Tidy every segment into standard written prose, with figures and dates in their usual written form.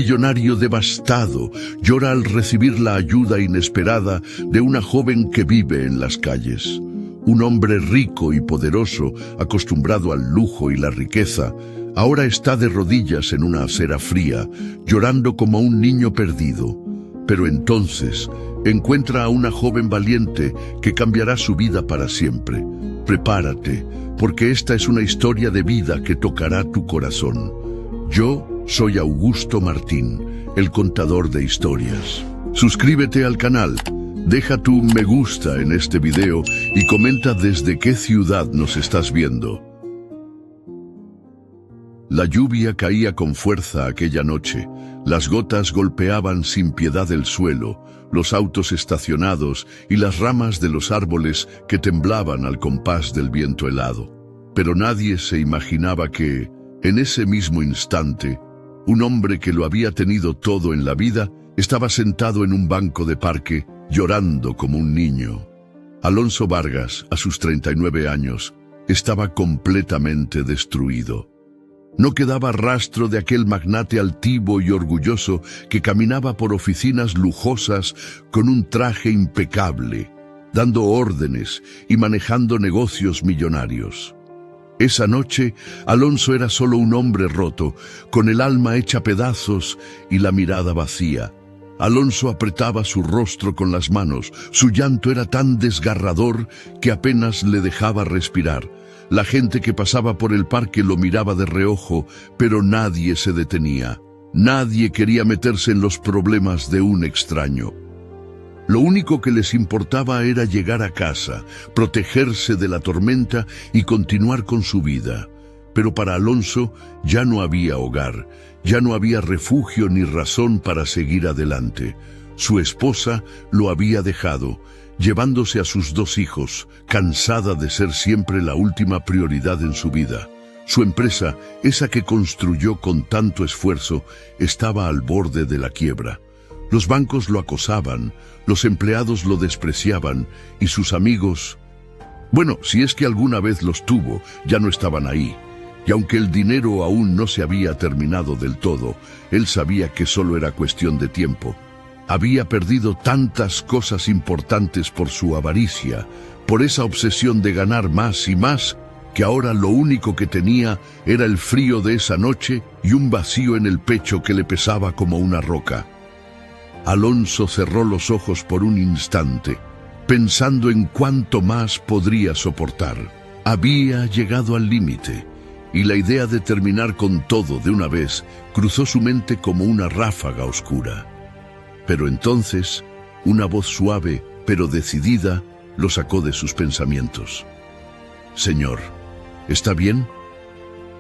millonario devastado llora al recibir la ayuda inesperada de una joven que vive en las calles. Un hombre rico y poderoso, acostumbrado al lujo y la riqueza, ahora está de rodillas en una acera fría, llorando como un niño perdido. Pero entonces encuentra a una joven valiente que cambiará su vida para siempre. Prepárate, porque esta es una historia de vida que tocará tu corazón. Yo soy Augusto Martín, el contador de historias. Suscríbete al canal, deja tu me gusta en este video y comenta desde qué ciudad nos estás viendo. La lluvia caía con fuerza aquella noche. Las gotas golpeaban sin piedad el suelo, los autos estacionados y las ramas de los árboles que temblaban al compás del viento helado. Pero nadie se imaginaba que, en ese mismo instante, un hombre que lo había tenido todo en la vida estaba sentado en un banco de parque, llorando como un niño. Alonso Vargas, a sus 39 años, estaba completamente destruido. No quedaba rastro de aquel magnate altivo y orgulloso que caminaba por oficinas lujosas con un traje impecable, dando órdenes y manejando negocios millonarios. Esa noche, Alonso era solo un hombre roto, con el alma hecha pedazos y la mirada vacía. Alonso apretaba su rostro con las manos. Su llanto era tan desgarrador que apenas le dejaba respirar. La gente que pasaba por el parque lo miraba de reojo, pero nadie se detenía. Nadie quería meterse en los problemas de un extraño. Lo único que les importaba era llegar a casa, protegerse de la tormenta y continuar con su vida. Pero para Alonso ya no había hogar, ya no había refugio ni razón para seguir adelante. Su esposa lo había dejado, llevándose a sus 2 hijos, cansada de ser siempre la última prioridad en su vida. Su empresa, esa que construyó con tanto esfuerzo, estaba al borde de la quiebra. Los bancos lo acosaban, los empleados lo despreciaban y sus amigos, bueno, si es que alguna vez los tuvo, ya no estaban ahí. Y aunque el dinero aún no se había terminado del todo, él sabía que solo era cuestión de tiempo. Había perdido tantas cosas importantes por su avaricia, por esa obsesión de ganar más y más, que ahora lo único que tenía era el frío de esa noche y un vacío en el pecho que le pesaba como una roca. Alonso cerró los ojos por un instante, pensando en cuánto más podría soportar. Había llegado al límite, y la idea de terminar con todo de una vez cruzó su mente como una ráfaga oscura. Pero entonces, una voz suave, pero decidida, lo sacó de sus pensamientos. «Señor, ¿está bien?»,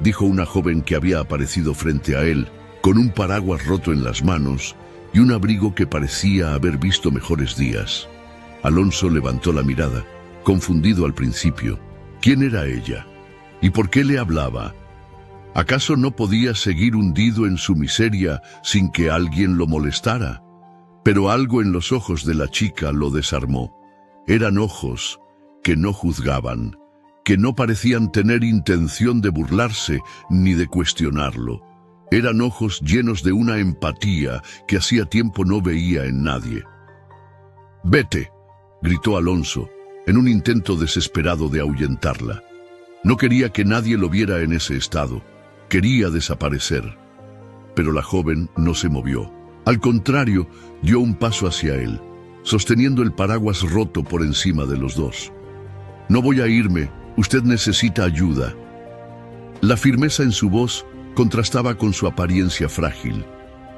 dijo una joven que había aparecido frente a él, con un paraguas roto en las manos y un abrigo que parecía haber visto mejores días. Alonso levantó la mirada, confundido al principio. ¿Quién era ella? ¿Y por qué le hablaba? ¿Acaso no podía seguir hundido en su miseria sin que alguien lo molestara? Pero algo en los ojos de la chica lo desarmó. Eran ojos que no juzgaban, que no parecían tener intención de burlarse ni de cuestionarlo. Eran ojos llenos de una empatía que hacía tiempo no veía en nadie. «Vete», gritó Alonso, en un intento desesperado de ahuyentarla. No quería que nadie lo viera en ese estado. Quería desaparecer. Pero la joven no se movió. Al contrario, dio un paso hacia él, sosteniendo el paraguas roto por encima de los dos. «No voy a irme, usted necesita ayuda». La firmeza en su voz contrastaba con su apariencia frágil.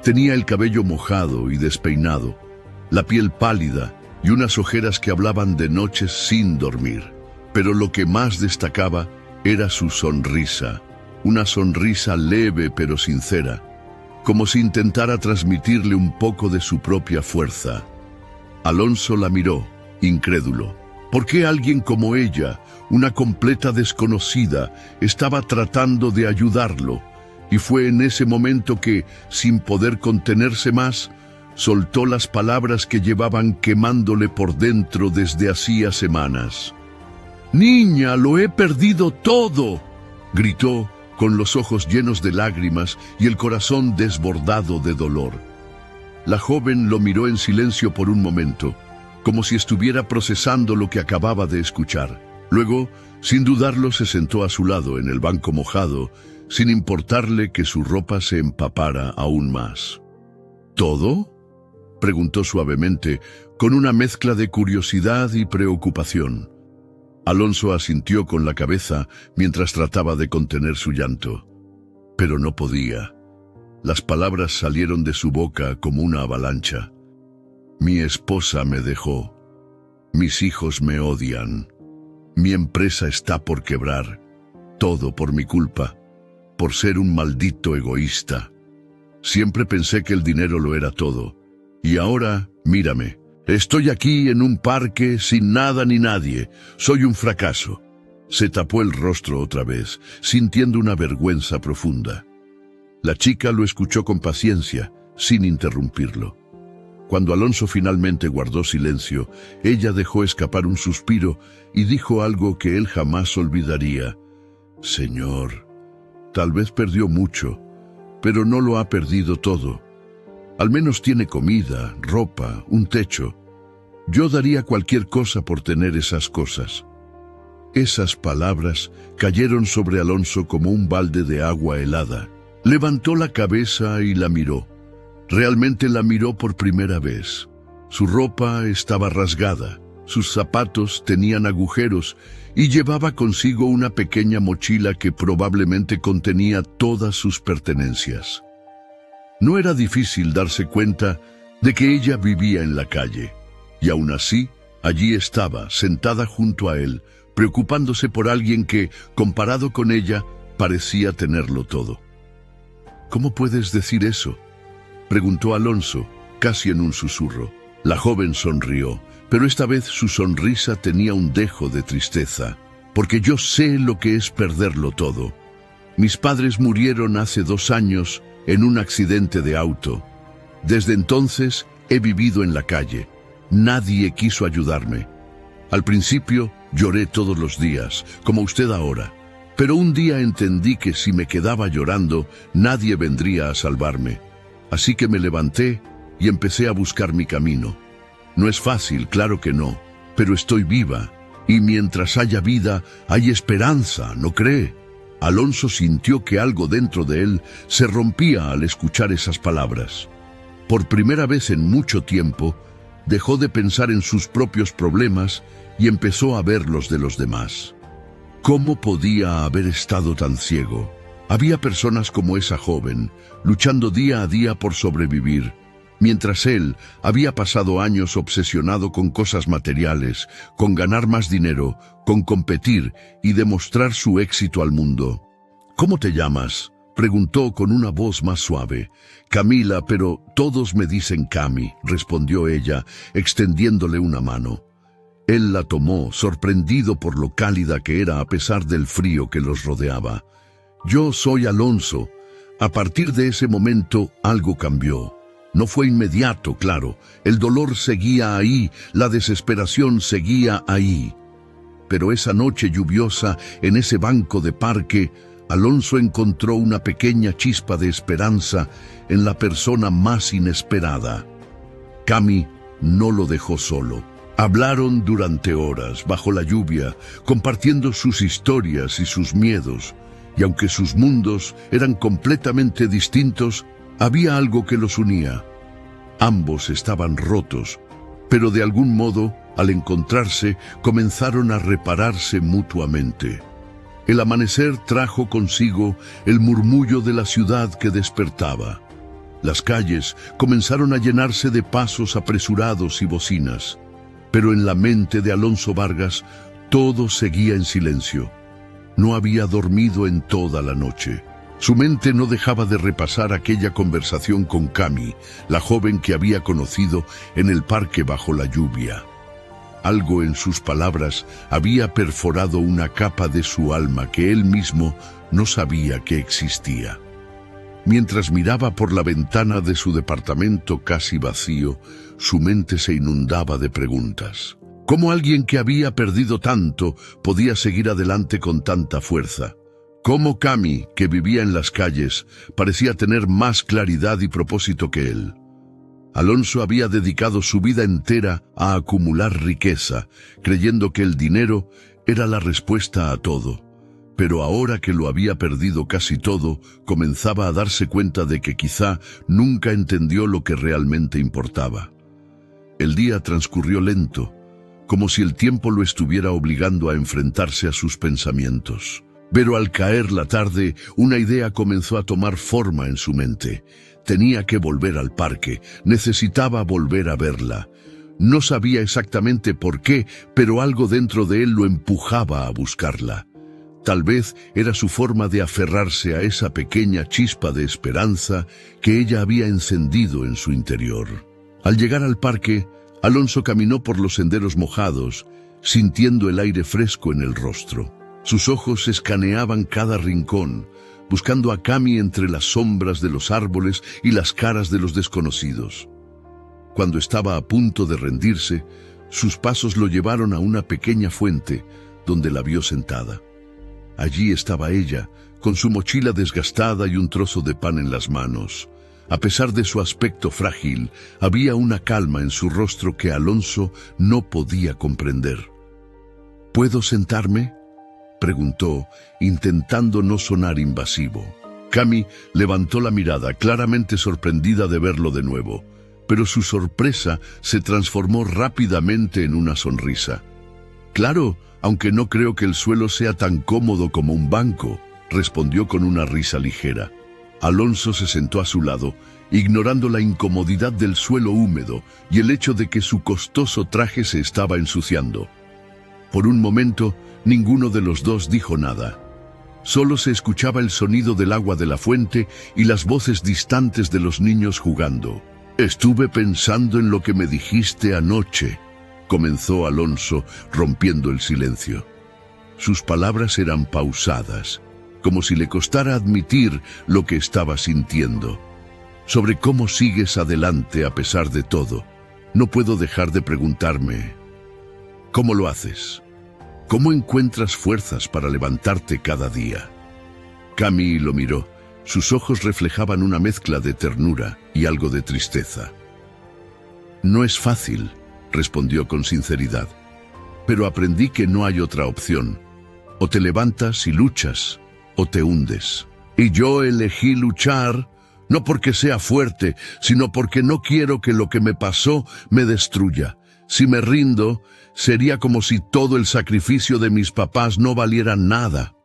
Tenía el cabello mojado y despeinado, la piel pálida y unas ojeras que hablaban de noches sin dormir. Pero lo que más destacaba era su sonrisa, una sonrisa leve pero sincera, como si intentara transmitirle un poco de su propia fuerza. Alonso la miró, incrédulo. ¿Por qué alguien como ella, una completa desconocida, estaba tratando de ayudarlo? Y fue en ese momento que, sin poder contenerse más, soltó las palabras que llevaban quemándole por dentro desde hacía semanas. «Niña, lo he perdido todo», gritó con los ojos llenos de lágrimas y el corazón desbordado de dolor. La joven lo miró en silencio por un momento, como si estuviera procesando lo que acababa de escuchar. Luego, sin dudarlo, se sentó a su lado en el banco mojado, sin importarle que su ropa se empapara aún más. ¿Todo?, preguntó suavemente, con una mezcla de curiosidad y preocupación. Alonso asintió con la cabeza mientras trataba de contener su llanto. Pero no podía. Las palabras salieron de su boca como una avalancha. Mi esposa me dejó. Mis hijos me odian. Mi empresa está por quebrar. Todo por mi culpa, por ser un maldito egoísta. Siempre pensé que el dinero lo era todo. Y ahora, mírame, estoy aquí en un parque sin nada ni nadie. Soy un fracaso. Se tapó el rostro otra vez, sintiendo una vergüenza profunda. La chica lo escuchó con paciencia, sin interrumpirlo. Cuando Alonso finalmente guardó silencio, ella dejó escapar un suspiro y dijo algo que él jamás olvidaría. Señor, tal vez perdió mucho, pero no lo ha perdido todo. Al menos tiene comida, ropa, un techo. Yo daría cualquier cosa por tener esas cosas. Esas palabras cayeron sobre Alonso como un balde de agua helada. Levantó la cabeza y la miró. Realmente la miró por primera vez. Su ropa estaba rasgada, sus zapatos tenían agujeros y llevaba consigo una pequeña mochila que probablemente contenía todas sus pertenencias. No era difícil darse cuenta de que ella vivía en la calle, y aún así, allí estaba, sentada junto a él, preocupándose por alguien que, comparado con ella, parecía tenerlo todo. ¿Cómo puedes decir eso?, preguntó Alonso, casi en un susurro. La joven sonrió, pero esta vez su sonrisa tenía un dejo de tristeza, porque yo sé lo que es perderlo todo. Mis padres murieron hace 2 años en un accidente de auto. Desde entonces he vivido en la calle. Nadie quiso ayudarme. Al principio lloré todos los días, como usted ahora. Pero un día entendí que si me quedaba llorando, nadie vendría a salvarme. Así que me levanté y empecé a buscar mi camino. No es fácil, claro que no, pero estoy viva. Y mientras haya vida, hay esperanza, ¿no cree? Alonso sintió que algo dentro de él se rompía al escuchar esas palabras. Por primera vez en mucho tiempo, dejó de pensar en sus propios problemas y empezó a ver los de los demás. ¿Cómo podía haber estado tan ciego? Había personas como esa joven, luchando día a día por sobrevivir, mientras él había pasado años obsesionado con cosas materiales, con ganar más dinero, con competir y demostrar su éxito al mundo. ¿Cómo te llamas?, preguntó con una voz más suave. Camila, pero todos me dicen Cami, respondió ella, extendiéndole una mano. Él la tomó, sorprendido por lo cálida que era a pesar del frío que los rodeaba. Yo soy Alonso. A partir de ese momento, algo cambió. No fue inmediato, claro. El dolor seguía ahí, la desesperación seguía ahí. Pero esa noche lluviosa, en ese banco de parque, Alonso encontró una pequeña chispa de esperanza en la persona más inesperada. Cami no lo dejó solo. Hablaron durante horas, bajo la lluvia, compartiendo sus historias y sus miedos. Y aunque sus mundos eran completamente distintos, había algo que los unía. Ambos estaban rotos, pero de algún modo, al encontrarse, comenzaron a repararse mutuamente. El amanecer trajo consigo el murmullo de la ciudad que despertaba. Las calles comenzaron a llenarse de pasos apresurados y bocinas, pero en la mente de Alonso Vargas todo seguía en silencio. No había dormido en toda la noche. Su mente no dejaba de repasar aquella conversación con Cami, la joven que había conocido en el parque bajo la lluvia. Algo en sus palabras había perforado una capa de su alma que él mismo no sabía que existía. Mientras miraba por la ventana de su departamento casi vacío, su mente se inundaba de preguntas. ¿Cómo alguien que había perdido tanto podía seguir adelante con tanta fuerza? Cómo Cami, que vivía en las calles, parecía tener más claridad y propósito que él. Alonso había dedicado su vida entera a acumular riqueza, creyendo que el dinero era la respuesta a todo. Pero ahora que lo había perdido casi todo, comenzaba a darse cuenta de que quizá nunca entendió lo que realmente importaba. El día transcurrió lento, como si el tiempo lo estuviera obligando a enfrentarse a sus pensamientos. Pero al caer la tarde, una idea comenzó a tomar forma en su mente. Tenía que volver al parque, necesitaba volver a verla. No sabía exactamente por qué, pero algo dentro de él lo empujaba a buscarla. Tal vez era su forma de aferrarse a esa pequeña chispa de esperanza que ella había encendido en su interior. Al llegar al parque, Alonso caminó por los senderos mojados, sintiendo el aire fresco en el rostro. Sus ojos escaneaban cada rincón, buscando a Cami entre las sombras de los árboles y las caras de los desconocidos. Cuando estaba a punto de rendirse, sus pasos lo llevaron a una pequeña fuente, donde la vio sentada. Allí estaba ella, con su mochila desgastada y un trozo de pan en las manos. A pesar de su aspecto frágil, había una calma en su rostro que Alonso no podía comprender. ¿Puedo sentarme?, preguntó, intentando no sonar invasivo. Cami levantó la mirada, claramente sorprendida de verlo de nuevo, pero su sorpresa se transformó rápidamente en una sonrisa. «Claro, aunque no creo que el suelo sea tan cómodo como un banco», respondió con una risa ligera. Alonso se sentó a su lado, ignorando la incomodidad del suelo húmedo y el hecho de que su costoso traje se estaba ensuciando. Por un momento, ninguno de los dos dijo nada. Solo se escuchaba el sonido del agua de la fuente y las voces distantes de los niños jugando. «Estuve pensando en lo que me dijiste anoche», comenzó Alonso, rompiendo el silencio. Sus palabras eran pausadas, como si le costara admitir lo que estaba sintiendo. «Sobre cómo sigues adelante a pesar de todo, no puedo dejar de preguntarme, ¿cómo lo haces? ¿Cómo encuentras fuerzas para levantarte cada día?» Cami lo miró. Sus ojos reflejaban una mezcla de ternura y algo de tristeza. «No es fácil», respondió con sinceridad, «pero aprendí que no hay otra opción. O te levantas y luchas, o te hundes. Y yo elegí luchar, no porque sea fuerte, sino porque no quiero que lo que me pasó me destruya. Si me rindo, sería como si todo el sacrificio de mis papás no valiera nada».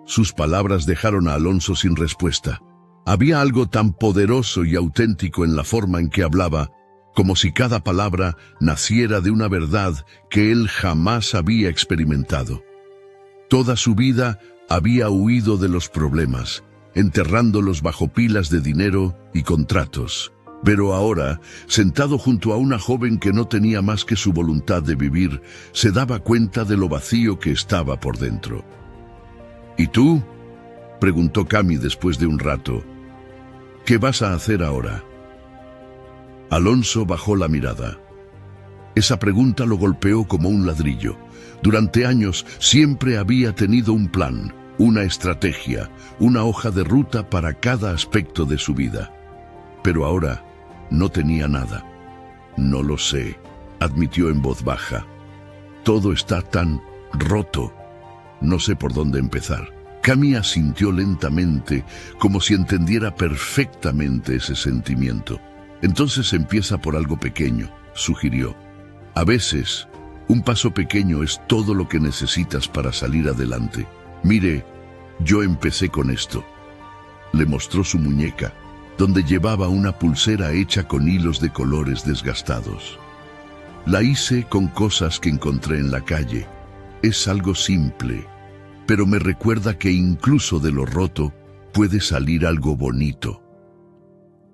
Sus palabras dejaron a Alonso sin respuesta. Había algo tan poderoso y auténtico en la forma en que hablaba, como si cada palabra naciera de una verdad que él jamás había experimentado. Toda su vida había huido de los problemas, enterrándolos bajo pilas de dinero y contratos. Pero ahora, sentado junto a una joven que no tenía más que su voluntad de vivir, se daba cuenta de lo vacío que estaba por dentro. «¿Y tú?», preguntó Cami después de un rato. «¿Qué vas a hacer ahora?». Alonso bajó la mirada. Esa pregunta lo golpeó como un ladrillo. Durante años siempre había tenido un plan, una estrategia, una hoja de ruta para cada aspecto de su vida. Pero ahora no tenía nada. «No lo sé», admitió en voz baja. «Todo está tan roto. No sé por dónde empezar». Cami asintió lentamente, como si entendiera perfectamente ese sentimiento. «Entonces empieza por algo pequeño», sugirió. «A veces, un paso pequeño es todo lo que necesitas para salir adelante. Mire, yo empecé con esto». Le mostró su muñeca, donde llevaba una pulsera hecha con hilos de colores desgastados. «La hice con cosas que encontré en la calle. Es algo simple, pero me recuerda que incluso de lo roto puede salir algo bonito».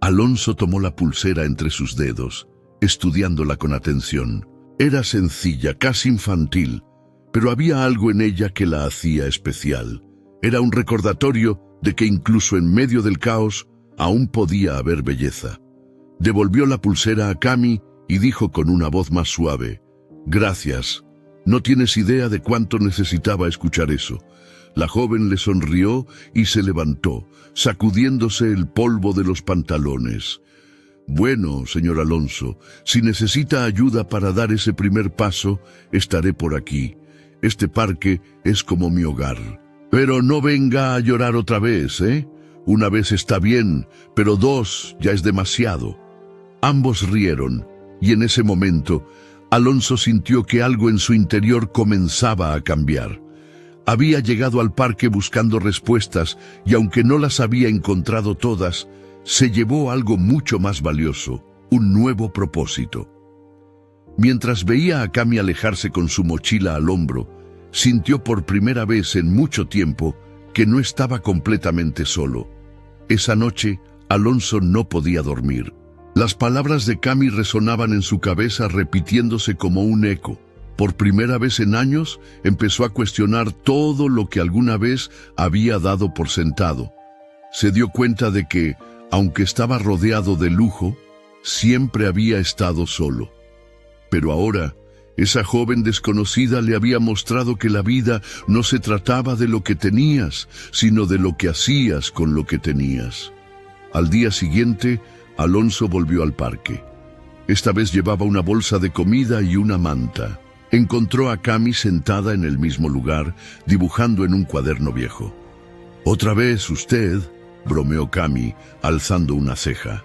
Alonso tomó la pulsera entre sus dedos, estudiándola con atención. Era sencilla, casi infantil, pero había algo en ella que la hacía especial. Era un recordatorio de que incluso en medio del caos aún podía haber belleza. Devolvió la pulsera a Cami y dijo con una voz más suave: «Gracias. No tienes idea de cuánto necesitaba escuchar eso. La joven le sonrió y se levantó, sacudiéndose el polvo de los pantalones. «Bueno, señor Alonso, si necesita ayuda para dar ese primer paso, estaré por aquí. Este parque es como mi hogar. Pero no venga a llorar otra vez, ¿eh? Una vez está bien, pero dos ya es demasiado». Ambos rieron, y en ese momento, Alonso sintió que algo en su interior comenzaba a cambiar. Había llegado al parque buscando respuestas, y aunque no las había encontrado todas, se llevó algo mucho más valioso, un nuevo propósito. Mientras veía a Cami alejarse con su mochila al hombro, sintió por primera vez en mucho tiempo que no estaba completamente solo. Esa noche, Alonso no podía dormir. Las palabras de Cami resonaban en su cabeza repitiéndose como un eco. Por primera vez en años, empezó a cuestionar todo lo que alguna vez había dado por sentado. Se dio cuenta de que, aunque estaba rodeado de lujo, siempre había estado solo. Pero ahora, esa joven desconocida le había mostrado que la vida no se trataba de lo que tenías, sino de lo que hacías con lo que tenías. Al día siguiente, Alonso volvió al parque. Esta vez llevaba una bolsa de comida y una manta. Encontró a Cami sentada en el mismo lugar, dibujando en un cuaderno viejo. «¿Otra vez usted?», bromeó Cami, alzando una ceja.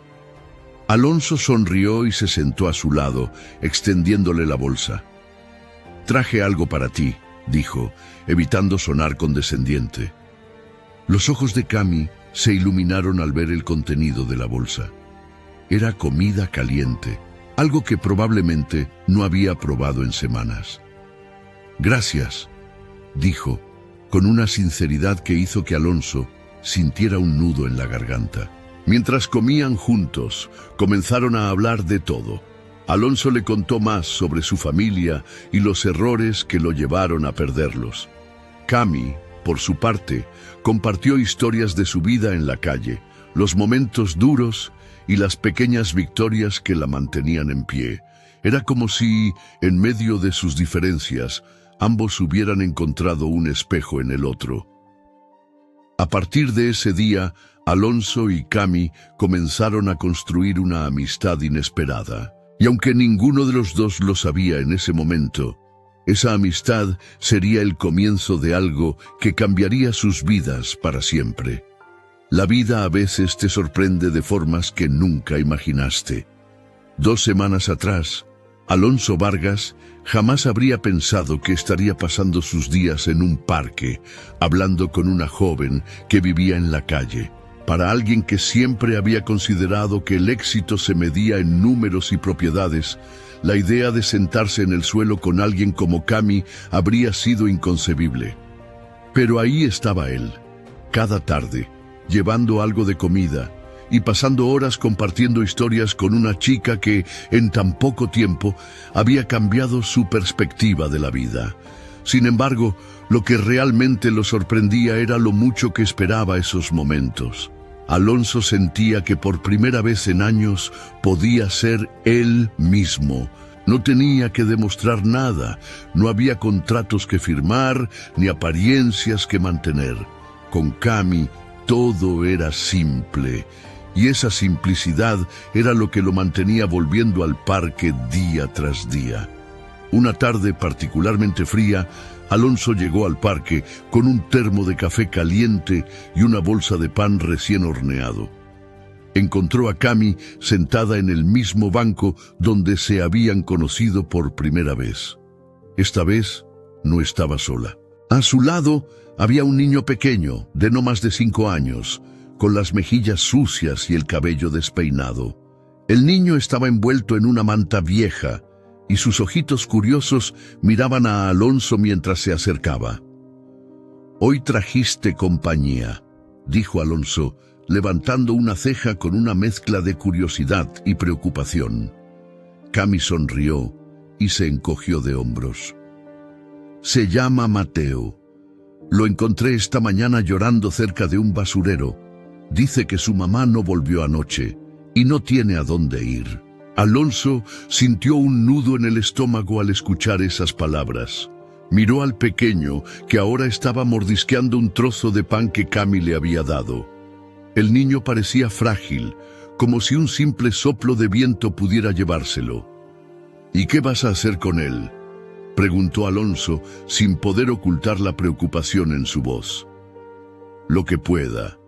Alonso sonrió y se sentó a su lado, extendiéndole la bolsa. «Traje algo para ti», dijo, evitando sonar condescendiente. Los ojos de Cami se iluminaron al ver el contenido de la bolsa. Era comida caliente, algo que probablemente no había probado en semanas. «Gracias», dijo, con una sinceridad que hizo que Alonso sintiera un nudo en la garganta. Mientras comían juntos, comenzaron a hablar de todo. Alonso le contó más sobre su familia y los errores que lo llevaron a perderlos. Cami, por su parte, compartió historias de su vida en la calle, los momentos duros y las pequeñas victorias que la mantenían en pie. Era como si, en medio de sus diferencias, ambos hubieran encontrado un espejo en el otro. A partir de ese día, Alonso y Cami comenzaron a construir una amistad inesperada. Y aunque ninguno de los dos lo sabía en ese momento, esa amistad sería el comienzo de algo que cambiaría sus vidas para siempre. La vida a veces te sorprende de formas que nunca imaginaste. 2 semanas atrás, Alonso Vargas jamás habría pensado que estaría pasando sus días en un parque, hablando con una joven que vivía en la calle. Para alguien que siempre había considerado que el éxito se medía en números y propiedades, la idea de sentarse en el suelo con alguien como Cami habría sido inconcebible. Pero ahí estaba él, cada tarde, llevando algo de comida y pasando horas compartiendo historias con una chica que, en tan poco tiempo, había cambiado su perspectiva de la vida. Sin embargo, lo que realmente lo sorprendía era lo mucho que esperaba esos momentos. Alonso sentía que por primera vez en años podía ser él mismo. No tenía que demostrar nada, no había contratos que firmar, ni apariencias que mantener. Con Cami, todo era simple, y esa simplicidad era lo que lo mantenía volviendo al parque día tras día. Una tarde particularmente fría, Alonso llegó al parque con un termo de café caliente y una bolsa de pan recién horneado. Encontró a Cami sentada en el mismo banco donde se habían conocido por primera vez. Esta vez no estaba sola. A su lado había un niño pequeño, de no más de 5 años, con las mejillas sucias y el cabello despeinado. El niño estaba envuelto en una manta vieja, y sus ojitos curiosos miraban a Alonso mientras se acercaba. «Hoy trajiste compañía», dijo Alonso, levantando una ceja con una mezcla de curiosidad y preocupación. Cami sonrió y se encogió de hombros. «Se llama Mateo. Lo encontré esta mañana llorando cerca de un basurero. Dice que su mamá no volvió anoche y no tiene a dónde ir». Alonso sintió un nudo en el estómago al escuchar esas palabras. Miró al pequeño, que ahora estaba mordisqueando un trozo de pan que Cami le había dado. El niño parecía frágil, como si un simple soplo de viento pudiera llevárselo. «¿Y qué vas a hacer con él?», preguntó Alonso, sin poder ocultar la preocupación en su voz. «Lo que pueda»,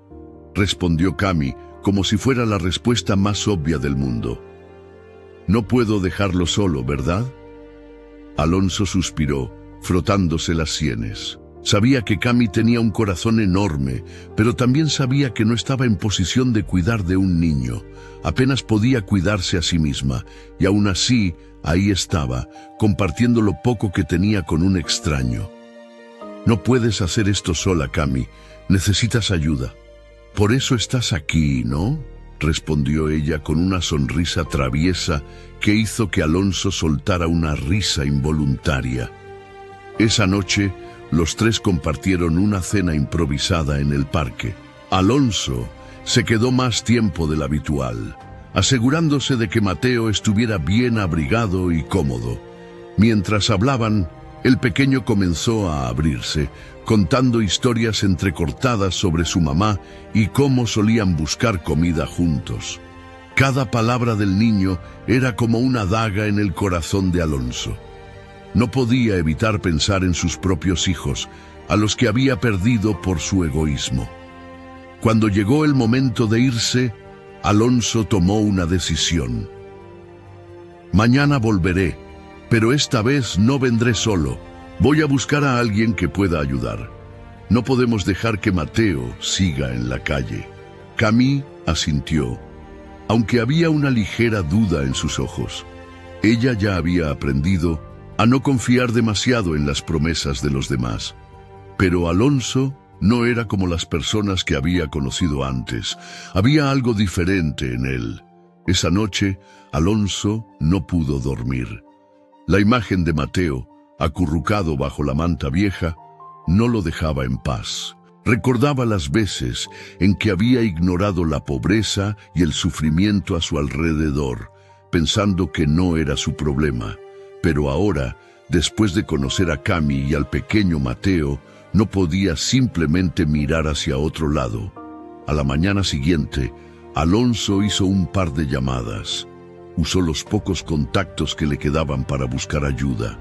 respondió Cami, como si fuera la respuesta más obvia del mundo. «No puedo dejarlo solo, ¿verdad?». Alonso suspiró, frotándose las sienes. Sabía que Cami tenía un corazón enorme, pero también sabía que no estaba en posición de cuidar de un niño. Apenas podía cuidarse a sí misma, y aún así, ahí estaba, compartiendo lo poco que tenía con un extraño. «No puedes hacer esto sola, Cami. Necesitas ayuda». «Por eso estás aquí, ¿no?», respondió ella con una sonrisa traviesa que hizo que Alonso soltara una risa involuntaria. Esa noche, los tres compartieron una cena improvisada en el parque. Alonso se quedó más tiempo del habitual, asegurándose de que Mateo estuviera bien abrigado y cómodo. Mientras hablaban, el pequeño comenzó a abrirse, contando historias entrecortadas sobre su mamá y cómo solían buscar comida juntos. Cada palabra del niño era como una daga en el corazón de Alonso. No podía evitar pensar en sus propios hijos, a los que había perdido por su egoísmo. Cuando llegó el momento de irse, Alonso tomó una decisión. «Mañana volveré, pero esta vez no vendré solo. Voy a buscar a alguien que pueda ayudar. No podemos dejar que Mateo siga en la calle». Cami asintió, aunque había una ligera duda en sus ojos. Ella ya había aprendido a no confiar demasiado en las promesas de los demás. Pero Alonso no era como las personas que había conocido antes. Había algo diferente en él. Esa noche, Alonso no pudo dormir. La imagen de Mateo, acurrucado bajo la manta vieja, no lo dejaba en paz. Recordaba las veces en que había ignorado la pobreza y el sufrimiento a su alrededor, pensando que no era su problema. Pero ahora, después de conocer a Cami y al pequeño Mateo, no podía simplemente mirar hacia otro lado. A la mañana siguiente, Alonso hizo un par de llamadas. Usó los pocos contactos que le quedaban para buscar ayuda.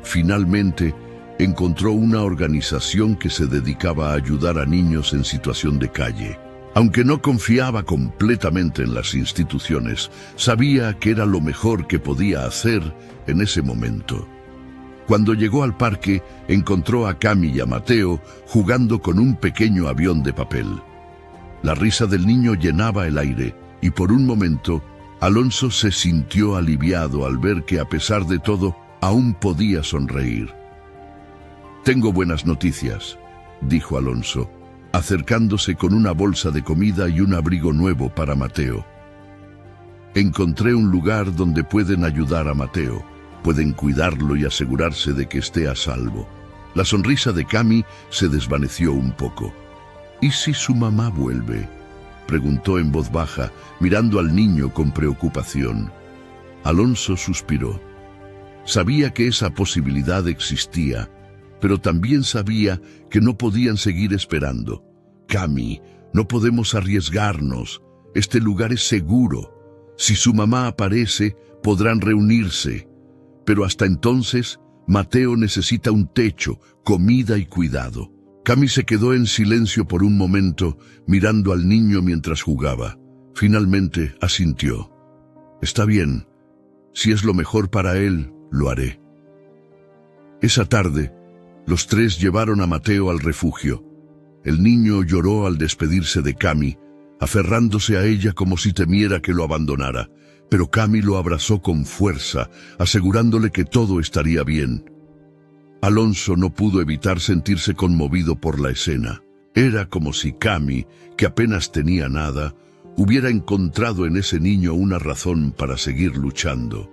Finalmente, encontró una organización que se dedicaba a ayudar a niños en situación de calle. Aunque no confiaba completamente en las instituciones, sabía que era lo mejor que podía hacer en ese momento. Cuando llegó al parque, encontró a Cami y a Mateo jugando con un pequeño avión de papel. La risa del niño llenaba el aire, y por un momento, Alonso se sintió aliviado al ver que, a pesar de todo, aún podía sonreír. «Tengo buenas noticias», dijo Alonso, acercándose con una bolsa de comida y un abrigo nuevo para Mateo. «Encontré un lugar donde pueden ayudar a Mateo. Pueden cuidarlo y asegurarse de que esté a salvo». La sonrisa de Cami se desvaneció un poco. «¿Y si su mamá vuelve?», preguntó en voz baja, mirando al niño con preocupación. Alonso suspiró. Sabía que esa posibilidad existía, pero también sabía que no podían seguir esperando. «Cami, no podemos arriesgarnos. Este lugar es seguro. Si su mamá aparece, podrán reunirse. Pero hasta entonces, Mateo necesita un techo, comida y cuidado». Cami se quedó en silencio por un momento, mirando al niño mientras jugaba. Finalmente asintió. «Está bien. Si es lo mejor para él, lo haré». Esa tarde, los tres llevaron a Mateo al refugio. El niño lloró al despedirse de Cami, aferrándose a ella como si temiera que lo abandonara. Pero Cami lo abrazó con fuerza, asegurándole que todo estaría bien. Alonso no pudo evitar sentirse conmovido por la escena. Era como si Cami, que apenas tenía nada, hubiera encontrado en ese niño una razón para seguir luchando.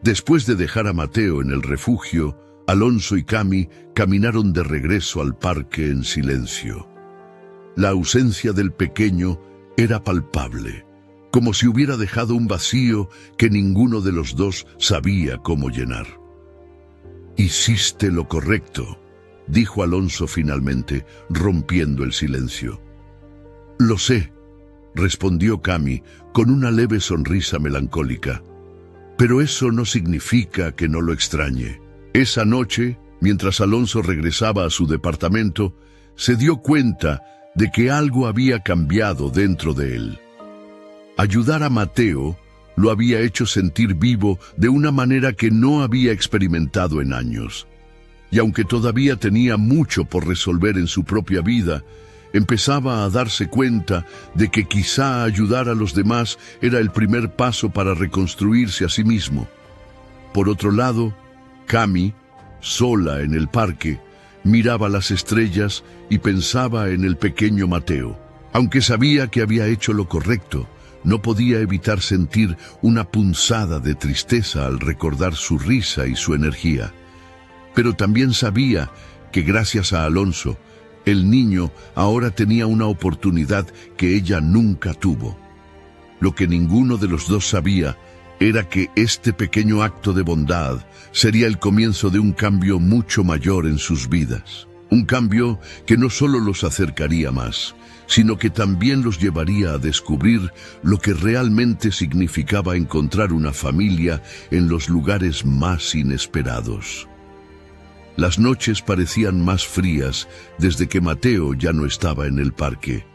Después de dejar a Mateo en el refugio, Alonso y Cami caminaron de regreso al parque en silencio. La ausencia del pequeño era palpable, como si hubiera dejado un vacío que ninguno de los dos sabía cómo llenar. Hiciste lo correcto, dijo Alonso finalmente, rompiendo el silencio. Lo sé, respondió Cami con una leve sonrisa melancólica. Pero eso no significa que no lo extrañe. Esa noche, mientras Alonso regresaba a su departamento, se dio cuenta de que algo había cambiado dentro de él. Ayudar a Mateo lo había hecho sentir vivo de una manera que no había experimentado en años. Y aunque todavía tenía mucho por resolver en su propia vida, empezaba a darse cuenta de que quizá ayudar a los demás era el primer paso para reconstruirse a sí mismo. Por otro lado, Cami, sola en el parque, miraba las estrellas y pensaba en el pequeño Mateo. Aunque sabía que había hecho lo correcto, no podía evitar sentir una punzada de tristeza al recordar su risa y su energía. Pero también sabía que gracias a Alonso, el niño ahora tenía una oportunidad que ella nunca tuvo. Lo que ninguno de los dos sabía era que este pequeño acto de bondad sería el comienzo de un cambio mucho mayor en sus vidas. Un cambio que no solo los acercaría más, sino que también los llevaría a descubrir lo que realmente significaba encontrar una familia en los lugares más inesperados. Las noches parecían más frías desde que Mateo ya no estaba en el parque.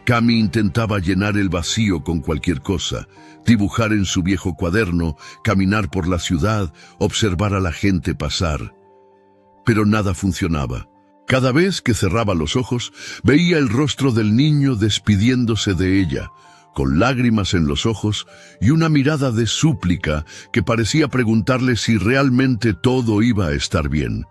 Cami intentaba llenar el vacío con cualquier cosa, dibujar en su viejo cuaderno, caminar por la ciudad, observar a la gente pasar. Pero nada funcionaba. Cada vez que cerraba los ojos, veía el rostro del niño despidiéndose de ella, con lágrimas en los ojos y una mirada de súplica que parecía preguntarle si realmente todo iba a estar bien.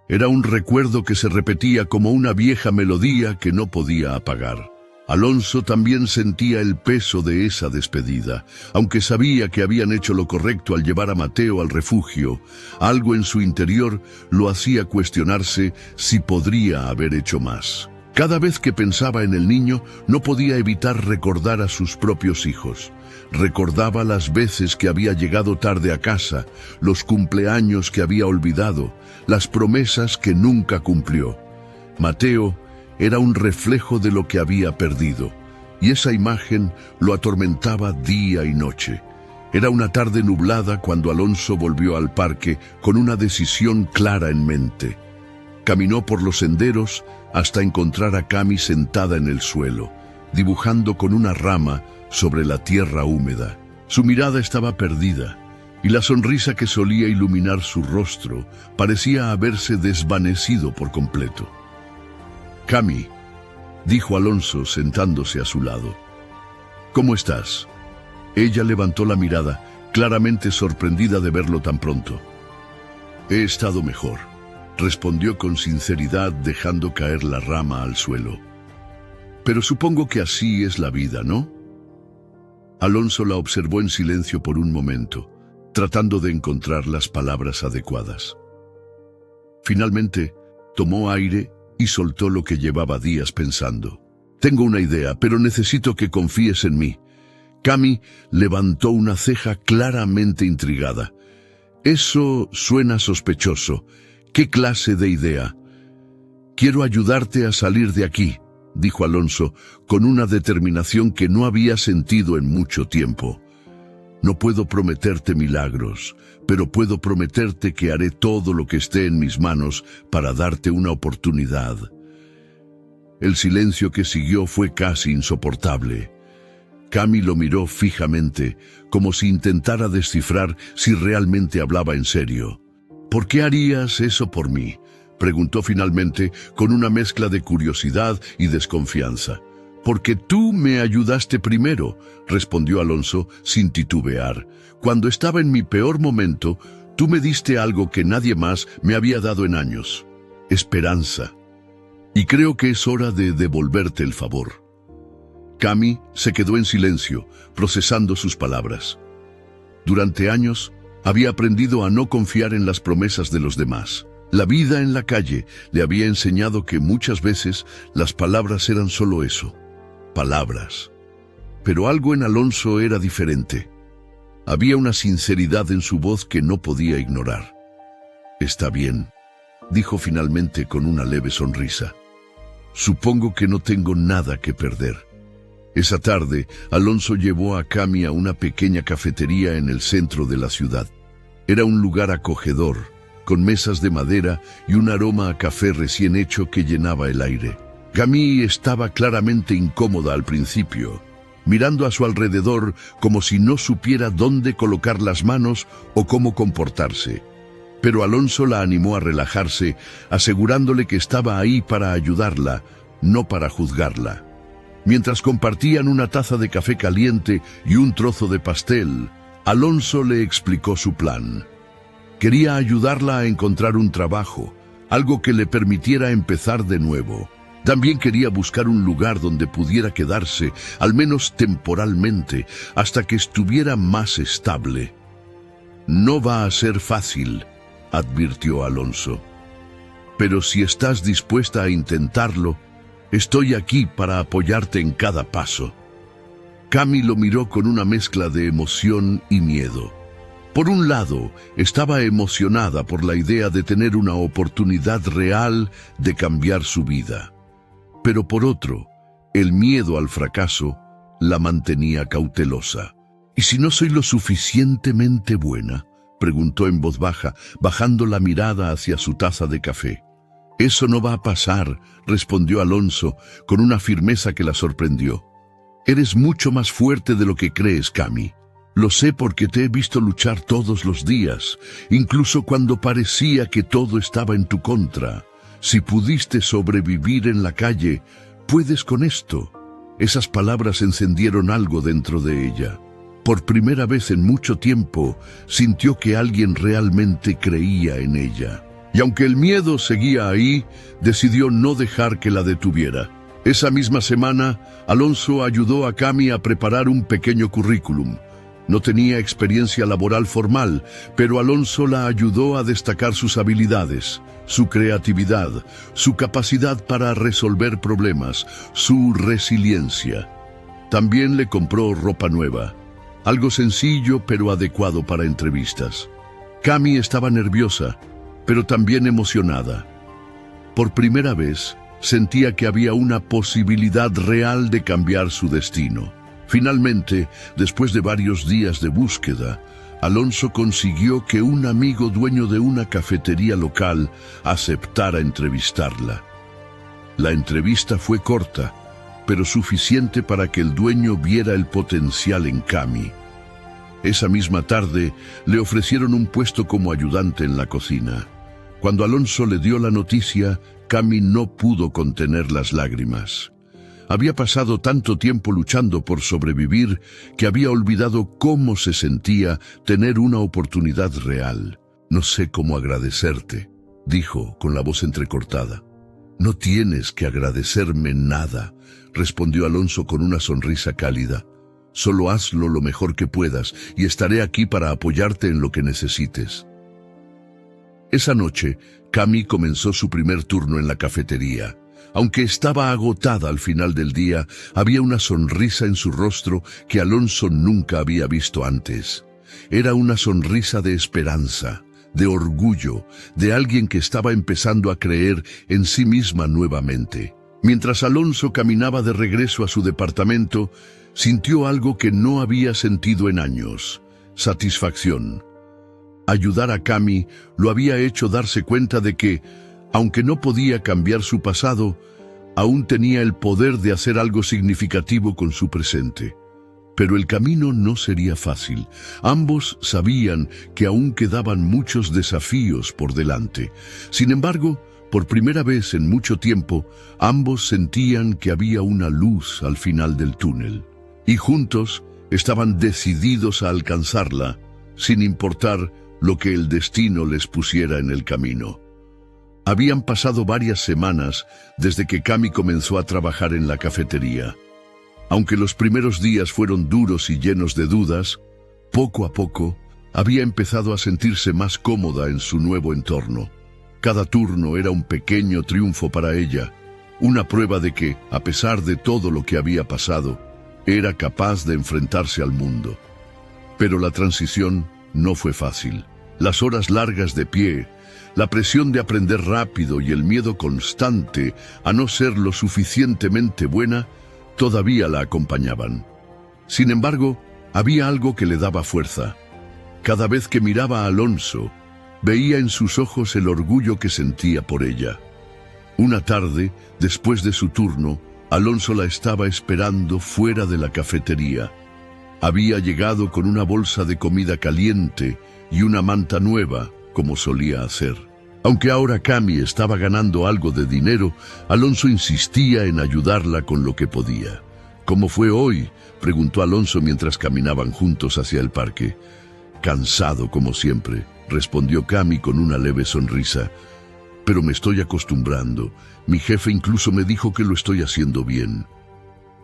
Era un recuerdo que se repetía como una vieja melodía que no podía apagar. Alonso también sentía el peso de esa despedida. Aunque sabía que habían hecho lo correcto al llevar a Mateo al refugio, algo en su interior lo hacía cuestionarse si podría haber hecho más. Cada vez que pensaba en el niño, no podía evitar recordar a sus propios hijos. Recordaba las veces que había llegado tarde a casa, los cumpleaños que había olvidado, las promesas que nunca cumplió. Mateo era un reflejo de lo que había perdido, y esa imagen lo atormentaba día y noche. Era una tarde nublada cuando Alonso volvió al parque con una decisión clara en mente. Caminó por los senderos hasta encontrar a Cami sentada en el suelo, dibujando con una rama sobre la tierra húmeda. Su mirada estaba perdida, y la sonrisa que solía iluminar su rostro parecía haberse desvanecido por completo. «Cami», dijo Alonso sentándose a su lado. «¿Cómo estás?» Ella levantó la mirada, claramente sorprendida de verlo tan pronto. «He estado mejor», respondió con sinceridad, dejando caer la rama al suelo. «Pero supongo que así es la vida, ¿no?» Alonso la observó en silencio por un momento, tratando de encontrar las palabras adecuadas. Finalmente, tomó aire y soltó lo que llevaba días pensando. «Tengo una idea, pero necesito que confíes en mí». Cami levantó una ceja claramente intrigada. «Eso suena sospechoso. ¿Qué clase de idea?» «Quiero ayudarte a salir de aquí», dijo Alonso, con una determinación que no había sentido en mucho tiempo. «No puedo prometerte milagros, pero puedo prometerte que haré todo lo que esté en mis manos para darte una oportunidad». El silencio que siguió fue casi insoportable. Cami lo miró fijamente, como si intentara descifrar si realmente hablaba en serio. «¿Por qué harías eso por mí?», preguntó finalmente, con una mezcla de curiosidad y desconfianza. «Porque tú me ayudaste primero», respondió Alonso sin titubear. «Cuando estaba en mi peor momento, tú me diste algo que nadie más me había dado en años: esperanza. Y creo que es hora de devolverte el favor». Cami se quedó en silencio, procesando sus palabras. Durante años, había aprendido a no confiar en las promesas de los demás. La vida en la calle le había enseñado que muchas veces las palabras eran solo eso, palabras. Pero algo en Alonso era diferente. Había una sinceridad en su voz que no podía ignorar. Está bien, dijo finalmente con una leve sonrisa. Supongo que no tengo nada que perder. Esa tarde, Alonso llevó a Cami a una pequeña cafetería en el centro de la ciudad. Era un lugar acogedor, con mesas de madera y un aroma a café recién hecho que llenaba el aire. Cami estaba claramente incómoda al principio, mirando a su alrededor como si no supiera dónde colocar las manos o cómo comportarse. Pero Alonso la animó a relajarse, asegurándole que estaba ahí para ayudarla, no para juzgarla. Mientras compartían una taza de café caliente y un trozo de pastel, Alonso le explicó su plan. Quería ayudarla a encontrar un trabajo, algo que le permitiera empezar de nuevo. También quería buscar un lugar donde pudiera quedarse, al menos temporalmente, hasta que estuviera más estable. No va a ser fácil, advirtió Alonso. Pero si estás dispuesta a intentarlo, estoy aquí para apoyarte en cada paso. Cami lo miró con una mezcla de emoción y miedo. Por un lado, estaba emocionada por la idea de tener una oportunidad real de cambiar su vida. Pero por otro, el miedo al fracaso la mantenía cautelosa. ¿Y si no soy lo suficientemente buena?, preguntó en voz baja, bajando la mirada hacia su taza de café. Eso no va a pasar, respondió Alonso, con una firmeza que la sorprendió. Eres mucho más fuerte de lo que crees, Cami. Lo sé porque te he visto luchar todos los días, incluso cuando parecía que todo estaba en tu contra. Si pudiste sobrevivir en la calle, puedes con esto. Esas palabras encendieron algo dentro de ella. Por primera vez en mucho tiempo, sintió que alguien realmente creía en ella. Y aunque el miedo seguía ahí, decidió no dejar que la detuviera. Esa misma semana, Alonso ayudó a Cami a preparar un pequeño currículum. No tenía experiencia laboral formal, pero Alonso la ayudó a destacar sus habilidades, su creatividad, su capacidad para resolver problemas, su resiliencia. También le compró ropa nueva. Algo sencillo pero adecuado para entrevistas. Cami estaba nerviosa, pero también emocionada. Por primera vez, sentía que había una posibilidad real de cambiar su destino. Finalmente, después de varios días de búsqueda, Alonso consiguió que un amigo dueño de una cafetería local aceptara entrevistarla. La entrevista fue corta, pero suficiente para que el dueño viera el potencial en Cami. Esa misma tarde le ofrecieron un puesto como ayudante en la cocina. Cuando Alonso le dio la noticia, Cami no pudo contener las lágrimas. Había pasado tanto tiempo luchando por sobrevivir que había olvidado cómo se sentía tener una oportunidad real. No sé cómo agradecerte, dijo con la voz entrecortada. No tienes que agradecerme nada, respondió Alonso con una sonrisa cálida. Solo hazlo lo mejor que puedas y estaré aquí para apoyarte en lo que necesites. Esa noche, Cami comenzó su primer turno en la cafetería. Aunque estaba agotada al final del día, había una sonrisa en su rostro que Alonso nunca había visto antes. Era una sonrisa de esperanza, de orgullo, de alguien que estaba empezando a creer en sí misma nuevamente. Mientras Alonso caminaba de regreso a su departamento, sintió algo que no había sentido en años: satisfacción. Ayudar a Cami lo había hecho darse cuenta de que, aunque no podía cambiar su pasado, aún tenía el poder de hacer algo significativo con su presente. Pero el camino no sería fácil. Ambos sabían que aún quedaban muchos desafíos por delante. Sin embargo, por primera vez en mucho tiempo, ambos sentían que había una luz al final del túnel. Y juntos estaban decididos a alcanzarla, sin importar lo que el destino les pusiera en el camino. Habían pasado varias semanas desde que Cami comenzó a trabajar en la cafetería. Aunque los primeros días fueron duros y llenos de dudas, poco a poco había empezado a sentirse más cómoda en su nuevo entorno. Cada turno era un pequeño triunfo para ella, una prueba de que, a pesar de todo lo que había pasado, era capaz de enfrentarse al mundo. Pero la transición no fue fácil. Las horas largas de pie, La presión de aprender rápido y el miedo constante a no ser lo suficientemente buena todavía la acompañaban. Sin embargo, había algo que le daba fuerza. Cada vez que miraba a Alonso, veía en sus ojos el orgullo que sentía por ella. Una tarde, después de su turno, Alonso la estaba esperando fuera de la cafetería. Había llegado con una bolsa de comida caliente y una manta nueva, como solía hacer. Aunque ahora Cami estaba ganando algo de dinero, Alonso insistía en ayudarla con lo que podía. ¿Cómo fue hoy?, preguntó Alonso mientras caminaban juntos hacia el parque. Cansado como siempre, respondió Cami con una leve sonrisa. Pero me estoy acostumbrando. Mi jefe incluso me dijo que lo estoy haciendo bien.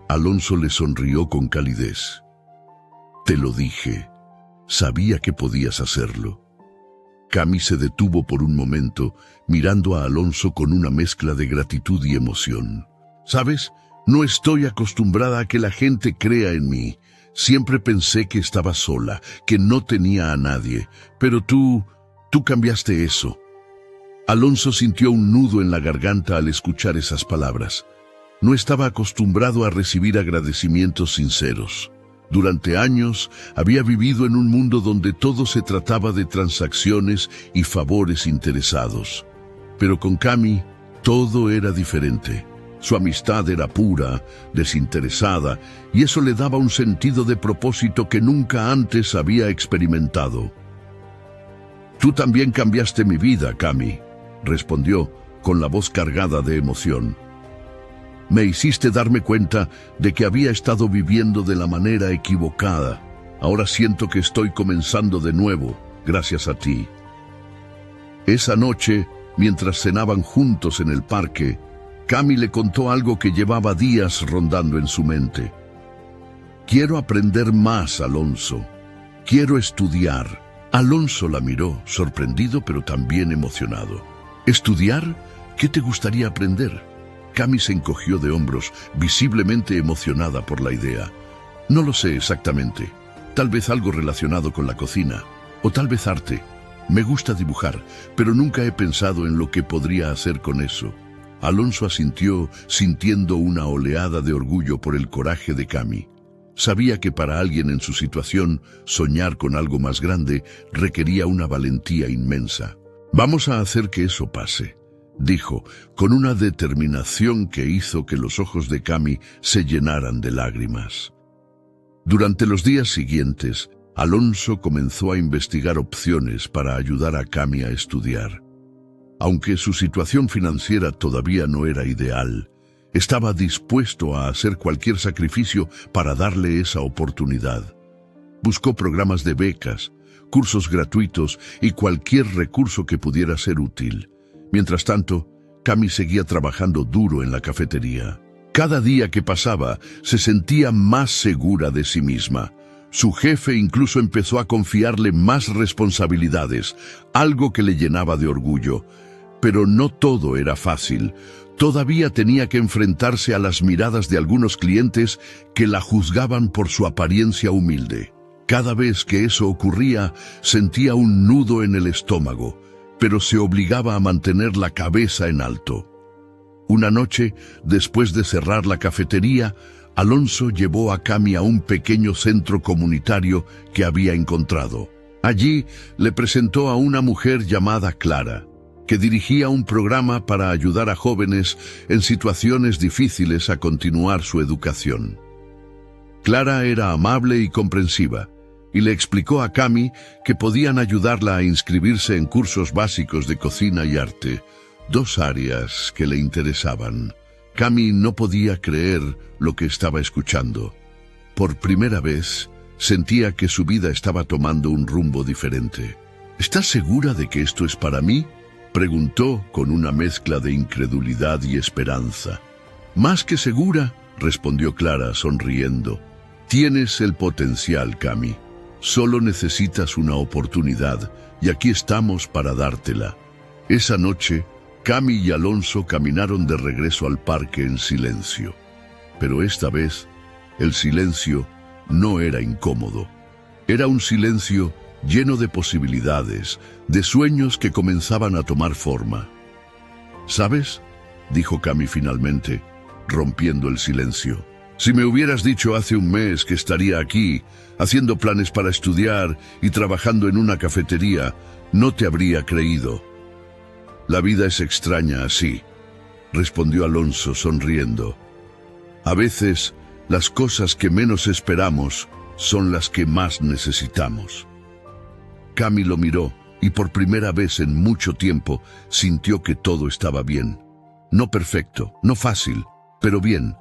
Alonso le sonrió con calidez. Te lo dije. Sabía que podías hacerlo. Cami se detuvo por un momento, mirando a Alonso con una mezcla de gratitud y emoción. ¿Sabes? No estoy acostumbrada a que la gente crea en mí. Siempre pensé que estaba sola, que no tenía a nadie. Pero tú cambiaste eso. Alonso sintió un nudo en la garganta al escuchar esas palabras. No estaba acostumbrado a recibir agradecimientos sinceros. Durante años había vivido en un mundo donde todo se trataba de transacciones y favores interesados. Pero con Cami todo era diferente. Su amistad era pura, desinteresada, y eso le daba un sentido de propósito que nunca antes había experimentado. Tú también cambiaste mi vida, Cami, respondió con la voz cargada de emoción. Me hiciste darme cuenta de que había estado viviendo de la manera equivocada. Ahora siento que estoy comenzando de nuevo, gracias a ti. Esa noche, mientras cenaban juntos en el parque, Cami le contó algo que llevaba días rondando en su mente. Quiero aprender más, Alonso. Quiero estudiar. Alonso la miró, sorprendido pero también emocionado. ¿Estudiar? ¿Qué te gustaría aprender? Cami se encogió de hombros, visiblemente emocionada por la idea. No lo sé exactamente. Tal vez algo relacionado con la cocina, o tal vez arte. Me gusta dibujar, pero nunca he pensado en lo que podría hacer con eso. Alonso asintió, sintiendo una oleada de orgullo por el coraje de Cami. Sabía que para alguien en su situación, soñar con algo más grande requería una valentía inmensa. Vamos a hacer que eso pase, dijo, con una determinación que hizo que los ojos de Cami se llenaran de lágrimas. Durante los días siguientes, Alonso comenzó a investigar opciones para ayudar a Cami a estudiar. Aunque su situación financiera todavía no era ideal, estaba dispuesto a hacer cualquier sacrificio para darle esa oportunidad. Buscó programas de becas, cursos gratuitos y cualquier recurso que pudiera ser útil. Mientras tanto, Cami seguía trabajando duro en la cafetería. Cada día que pasaba, se sentía más segura de sí misma. Su jefe incluso empezó a confiarle más responsabilidades, algo que le llenaba de orgullo. Pero no todo era fácil. Todavía tenía que enfrentarse a las miradas de algunos clientes que la juzgaban por su apariencia humilde. Cada vez que eso ocurría, sentía un nudo en el estómago, pero se obligaba a mantener la cabeza en alto. Una noche, después de cerrar la cafetería, Alonso llevó a Cami a un pequeño centro comunitario que había encontrado. Allí le presentó a una mujer llamada Clara, que dirigía un programa para ayudar a jóvenes en situaciones difíciles a continuar su educación. Clara era amable y comprensiva, y le explicó a Cami que podían ayudarla a inscribirse en cursos básicos de cocina y arte, dos áreas que le interesaban. Cami no podía creer lo que estaba escuchando. Por primera vez, sentía que su vida estaba tomando un rumbo diferente. ¿Estás segura de que esto es para mí?, preguntó con una mezcla de incredulidad y esperanza. Más que segura, respondió Clara sonriendo. Tienes el potencial, Cami. Solo necesitas una oportunidad y aquí estamos para dártela. Esa noche, Cami y Alonso caminaron de regreso al parque en silencio. Pero esta vez, el silencio no era incómodo. Era un silencio lleno de posibilidades, de sueños que comenzaban a tomar forma. ¿Sabes?, dijo Cami finalmente, rompiendo el silencio. Si me hubieras dicho hace un mes que estaría aquí, haciendo planes para estudiar y trabajando en una cafetería, no te habría creído. La vida es extraña así, respondió Alonso sonriendo. A veces, las cosas que menos esperamos son las que más necesitamos. Cami lo miró y por primera vez en mucho tiempo sintió que todo estaba bien. No perfecto, no fácil, pero bien,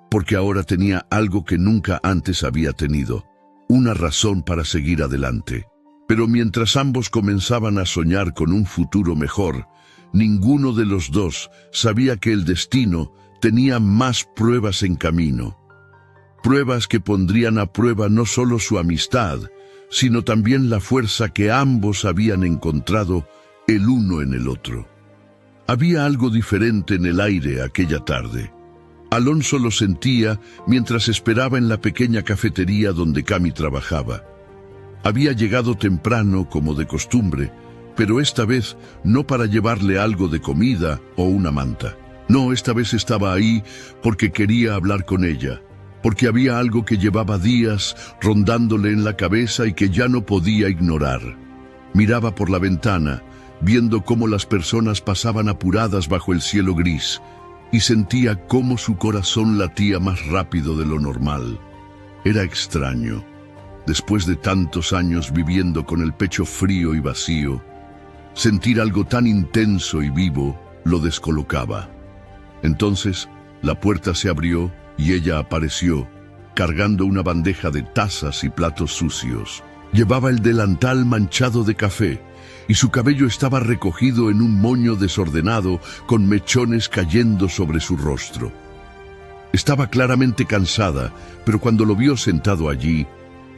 porque ahora tenía algo que nunca antes había tenido, una razón para seguir adelante. Pero mientras ambos comenzaban a soñar con un futuro mejor, ninguno de los dos sabía que el destino tenía más pruebas en camino. Pruebas que pondrían a prueba no solo su amistad, sino también la fuerza que ambos habían encontrado el uno en el otro. Había algo diferente en el aire aquella tarde. Alonso lo sentía mientras esperaba en la pequeña cafetería donde Cami trabajaba. Había llegado temprano como de costumbre, pero esta vez no para llevarle algo de comida o una manta. No, esta vez estaba ahí porque quería hablar con ella, porque había algo que llevaba días rondándole en la cabeza y que ya no podía ignorar. Miraba por la ventana, viendo cómo las personas pasaban apuradas bajo el cielo gris, y sentía cómo su corazón latía más rápido de lo normal. Era extraño. Después de tantos años viviendo con el pecho frío y vacío, sentir algo tan intenso y vivo lo descolocaba. Entonces, la puerta se abrió y ella apareció, cargando una bandeja de tazas y platos sucios. Llevaba el delantal manchado de café, y su cabello estaba recogido en un moño desordenado con mechones cayendo sobre su rostro. Estaba claramente cansada, pero cuando lo vio sentado allí,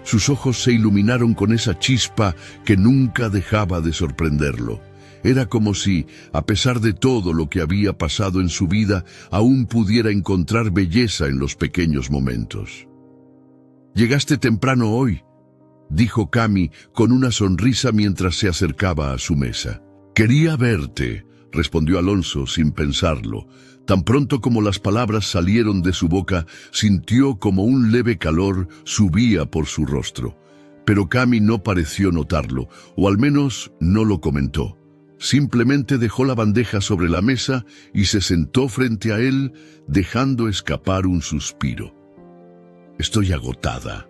sus ojos se iluminaron con esa chispa que nunca dejaba de sorprenderlo. Era como si, a pesar de todo lo que había pasado en su vida, aún pudiera encontrar belleza en los pequeños momentos. «Llegaste temprano hoy», dijo Cami con una sonrisa mientras se acercaba a su mesa. «Quería verte», respondió Alonso sin pensarlo. Tan pronto como las palabras salieron de su boca, sintió como un leve calor subía por su rostro. Pero Cami no pareció notarlo, o al menos no lo comentó. Simplemente dejó la bandeja sobre la mesa y se sentó frente a él, dejando escapar un suspiro. «Estoy agotada»,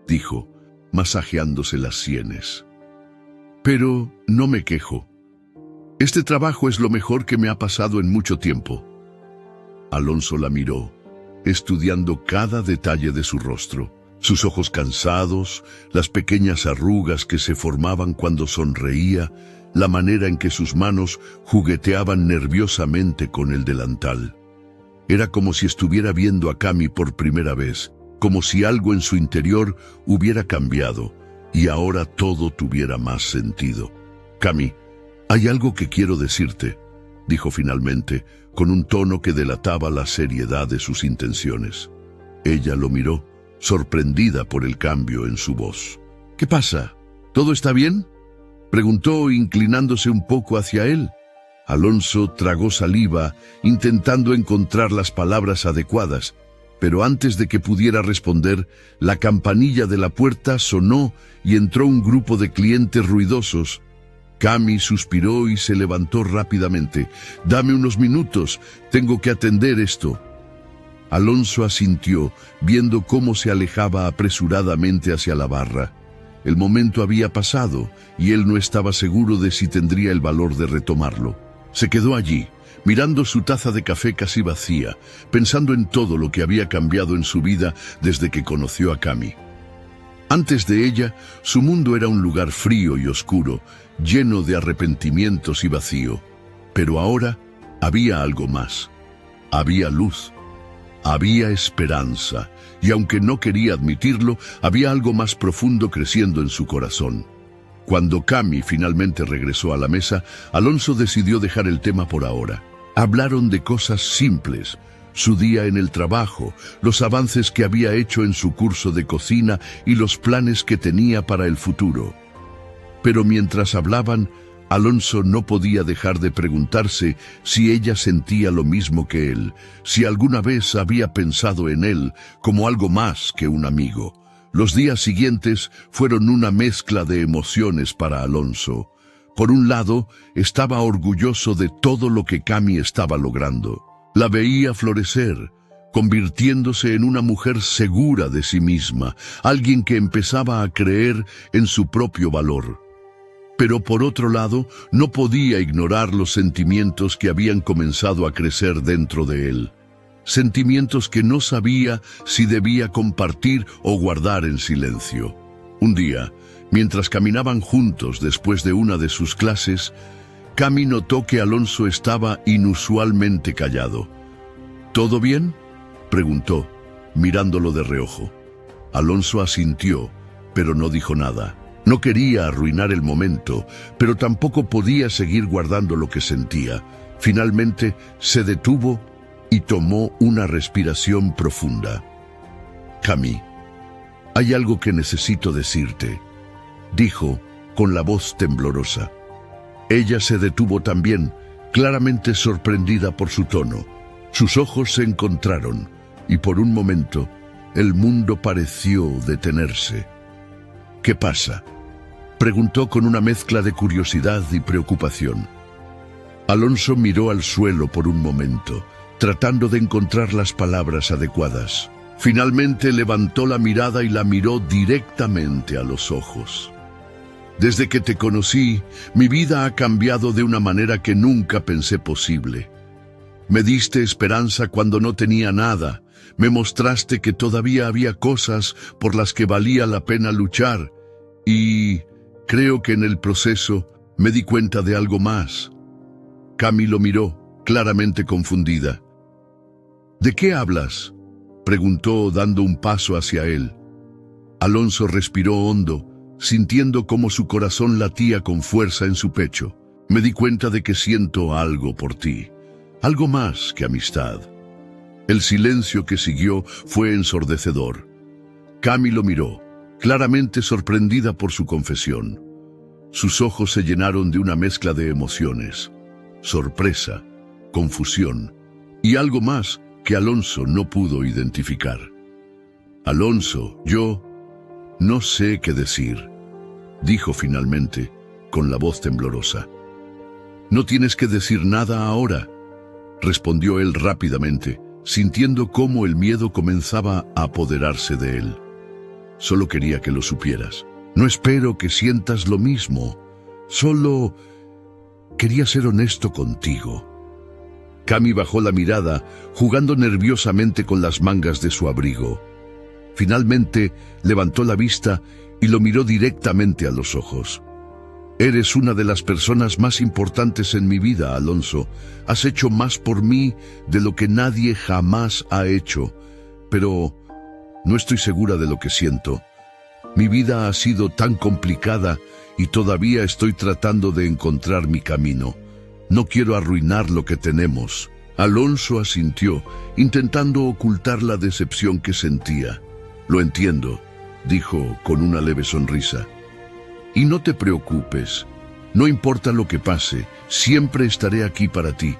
dijo, masajeándose las sienes. «Pero no me quejo. Este trabajo es lo mejor que me ha pasado en mucho tiempo». Alonso la miró, estudiando cada detalle de su rostro. Sus ojos cansados, las pequeñas arrugas que se formaban cuando sonreía, la manera en que sus manos jugueteaban nerviosamente con el delantal. Era como si estuviera viendo a Cami por primera vez, como si algo en su interior hubiera cambiado y ahora todo tuviera más sentido. «Cami, hay algo que quiero decirte», dijo finalmente, con un tono que delataba la seriedad de sus intenciones. Ella lo miró, sorprendida por el cambio en su voz. «¿Qué pasa? ¿Todo está bien?», preguntó inclinándose un poco hacia él. Alonso tragó saliva, intentando encontrar las palabras adecuadas, pero antes de que pudiera responder, la campanilla de la puerta sonó y entró un grupo de clientes ruidosos. Cami suspiró y se levantó rápidamente. «Dame unos minutos, tengo que atender esto». Alonso asintió, viendo cómo se alejaba apresuradamente hacia la barra. El momento había pasado y él no estaba seguro de si tendría el valor de retomarlo. Se quedó allí, mirando su taza de café casi vacía, pensando en todo lo que había cambiado en su vida desde que conoció a Cami. Antes de ella, su mundo era un lugar frío y oscuro, lleno de arrepentimientos y vacío. Pero ahora había algo más. Había luz. Había esperanza, y aunque no quería admitirlo, había algo más profundo creciendo en su corazón. Cuando Cami finalmente regresó a la mesa, Alonso decidió dejar el tema por ahora. Hablaron de cosas simples, su día en el trabajo, los avances que había hecho en su curso de cocina y los planes que tenía para el futuro. Pero mientras hablaban, Alonso no podía dejar de preguntarse si ella sentía lo mismo que él, si alguna vez había pensado en él como algo más que un amigo. Los días siguientes fueron una mezcla de emociones para Alonso. Por un lado, estaba orgulloso de todo lo que Cami estaba logrando. La veía florecer, convirtiéndose en una mujer segura de sí misma, alguien que empezaba a creer en su propio valor. Pero por otro lado, no podía ignorar los sentimientos que habían comenzado a crecer dentro de él. Sentimientos que no sabía si debía compartir o guardar en silencio. Un día, mientras caminaban juntos después de una de sus clases, Cami notó que Alonso estaba inusualmente callado. ¿Todo bien?, preguntó, mirándolo de reojo. Alonso asintió, pero no dijo nada. No quería arruinar el momento, pero tampoco podía seguir guardando lo que sentía. Finalmente, se detuvo y tomó una respiración profunda. «Cami, hay algo que necesito decirte», dijo con la voz temblorosa. Ella se detuvo también, claramente sorprendida por su tono. Sus ojos se encontraron y por un momento el mundo pareció detenerse. «¿Qué pasa?», preguntó con una mezcla de curiosidad y preocupación. Alonso miró al suelo por un momento, tratando de encontrar las palabras adecuadas. Finalmente levantó la mirada y la miró directamente a los ojos. «Desde que te conocí, mi vida ha cambiado de una manera que nunca pensé posible. Me diste esperanza cuando no tenía nada. Me mostraste que todavía había cosas por las que valía la pena luchar. Y creo que en el proceso me di cuenta de algo más». Cami lo miró, claramente confundida. «¿De qué hablas?», preguntó dando un paso hacia él. Alonso respiró hondo, sintiendo cómo su corazón latía con fuerza en su pecho. «Me di cuenta de que siento algo por ti, algo más que amistad». El silencio que siguió fue ensordecedor. Cami lo miró, claramente sorprendida por su confesión. Sus ojos se llenaron de una mezcla de emociones: sorpresa, confusión y algo más que Alonso no pudo identificar. «Alonso, yo no sé qué decir», dijo finalmente, con la voz temblorosa. «No tienes que decir nada ahora», respondió él rápidamente, sintiendo cómo el miedo comenzaba a apoderarse de él. «Solo quería que lo supieras. No espero que sientas lo mismo. Solo quería ser honesto contigo». Cami bajó la mirada, jugando nerviosamente con las mangas de su abrigo. Finalmente levantó la vista y lo miró directamente a los ojos. «Eres una de las personas más importantes en mi vida, Alonso. Has hecho más por mí de lo que nadie jamás ha hecho. Pero no estoy segura de lo que siento. Mi vida ha sido tan complicada y todavía estoy tratando de encontrar mi camino. No quiero arruinar lo que tenemos». Alonso asintió, intentando ocultar la decepción que sentía. «Lo entiendo», dijo con una leve sonrisa. «Y no te preocupes. No importa lo que pase, siempre estaré aquí para ti».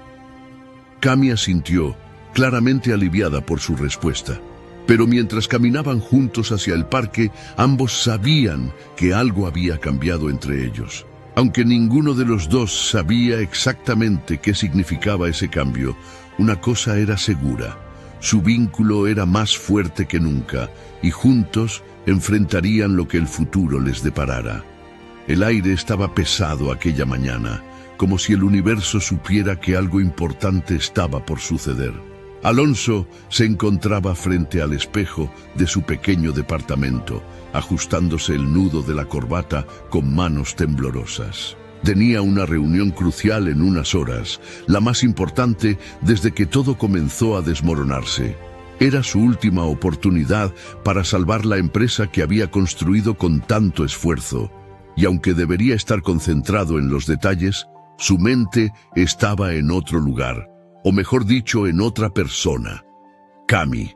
Cami asintió, claramente aliviada por su respuesta. Pero mientras caminaban juntos hacia el parque, ambos sabían que algo había cambiado entre ellos. Aunque ninguno de los dos sabía exactamente qué significaba ese cambio, una cosa era segura: su vínculo era más fuerte que nunca, y juntos enfrentarían lo que el futuro les deparara. El aire estaba pesado aquella mañana, como si el universo supiera que algo importante estaba por suceder. Alonso se encontraba frente al espejo de su pequeño departamento, ajustándose el nudo de la corbata con manos temblorosas. Tenía una reunión crucial en unas horas, la más importante desde que todo comenzó a desmoronarse. Era su última oportunidad para salvar la empresa que había construido con tanto esfuerzo, y aunque debería estar concentrado en los detalles, su mente estaba en otro lugar, o mejor dicho, en otra persona: Cami.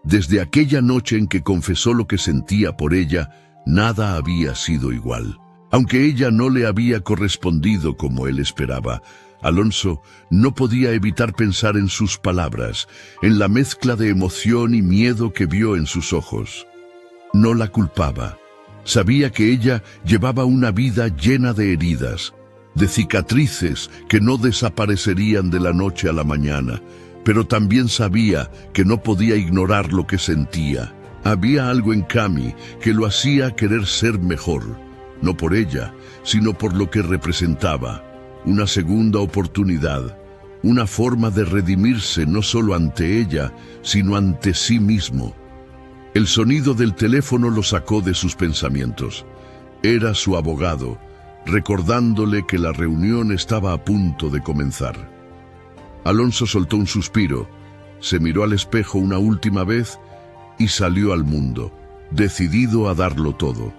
Desde aquella noche en que confesó lo que sentía por ella, nada había sido igual. Aunque ella no le había correspondido como él esperaba, Alonso no podía evitar pensar en sus palabras, en la mezcla de emoción y miedo que vio en sus ojos. No la culpaba. Sabía que ella llevaba una vida llena de heridas, de cicatrices que no desaparecerían de la noche a la mañana, pero también sabía que no podía ignorar lo que sentía. Había algo en Cami que lo hacía querer ser mejor, no por ella, sino por lo que representaba, una segunda oportunidad, una forma de redimirse no solo ante ella, sino ante sí mismo. El sonido del teléfono lo sacó de sus pensamientos. Era su abogado, recordándole que la reunión estaba a punto de comenzar. Alonso soltó un suspiro, se miró al espejo una última vez y salió al mundo, decidido a darlo todo.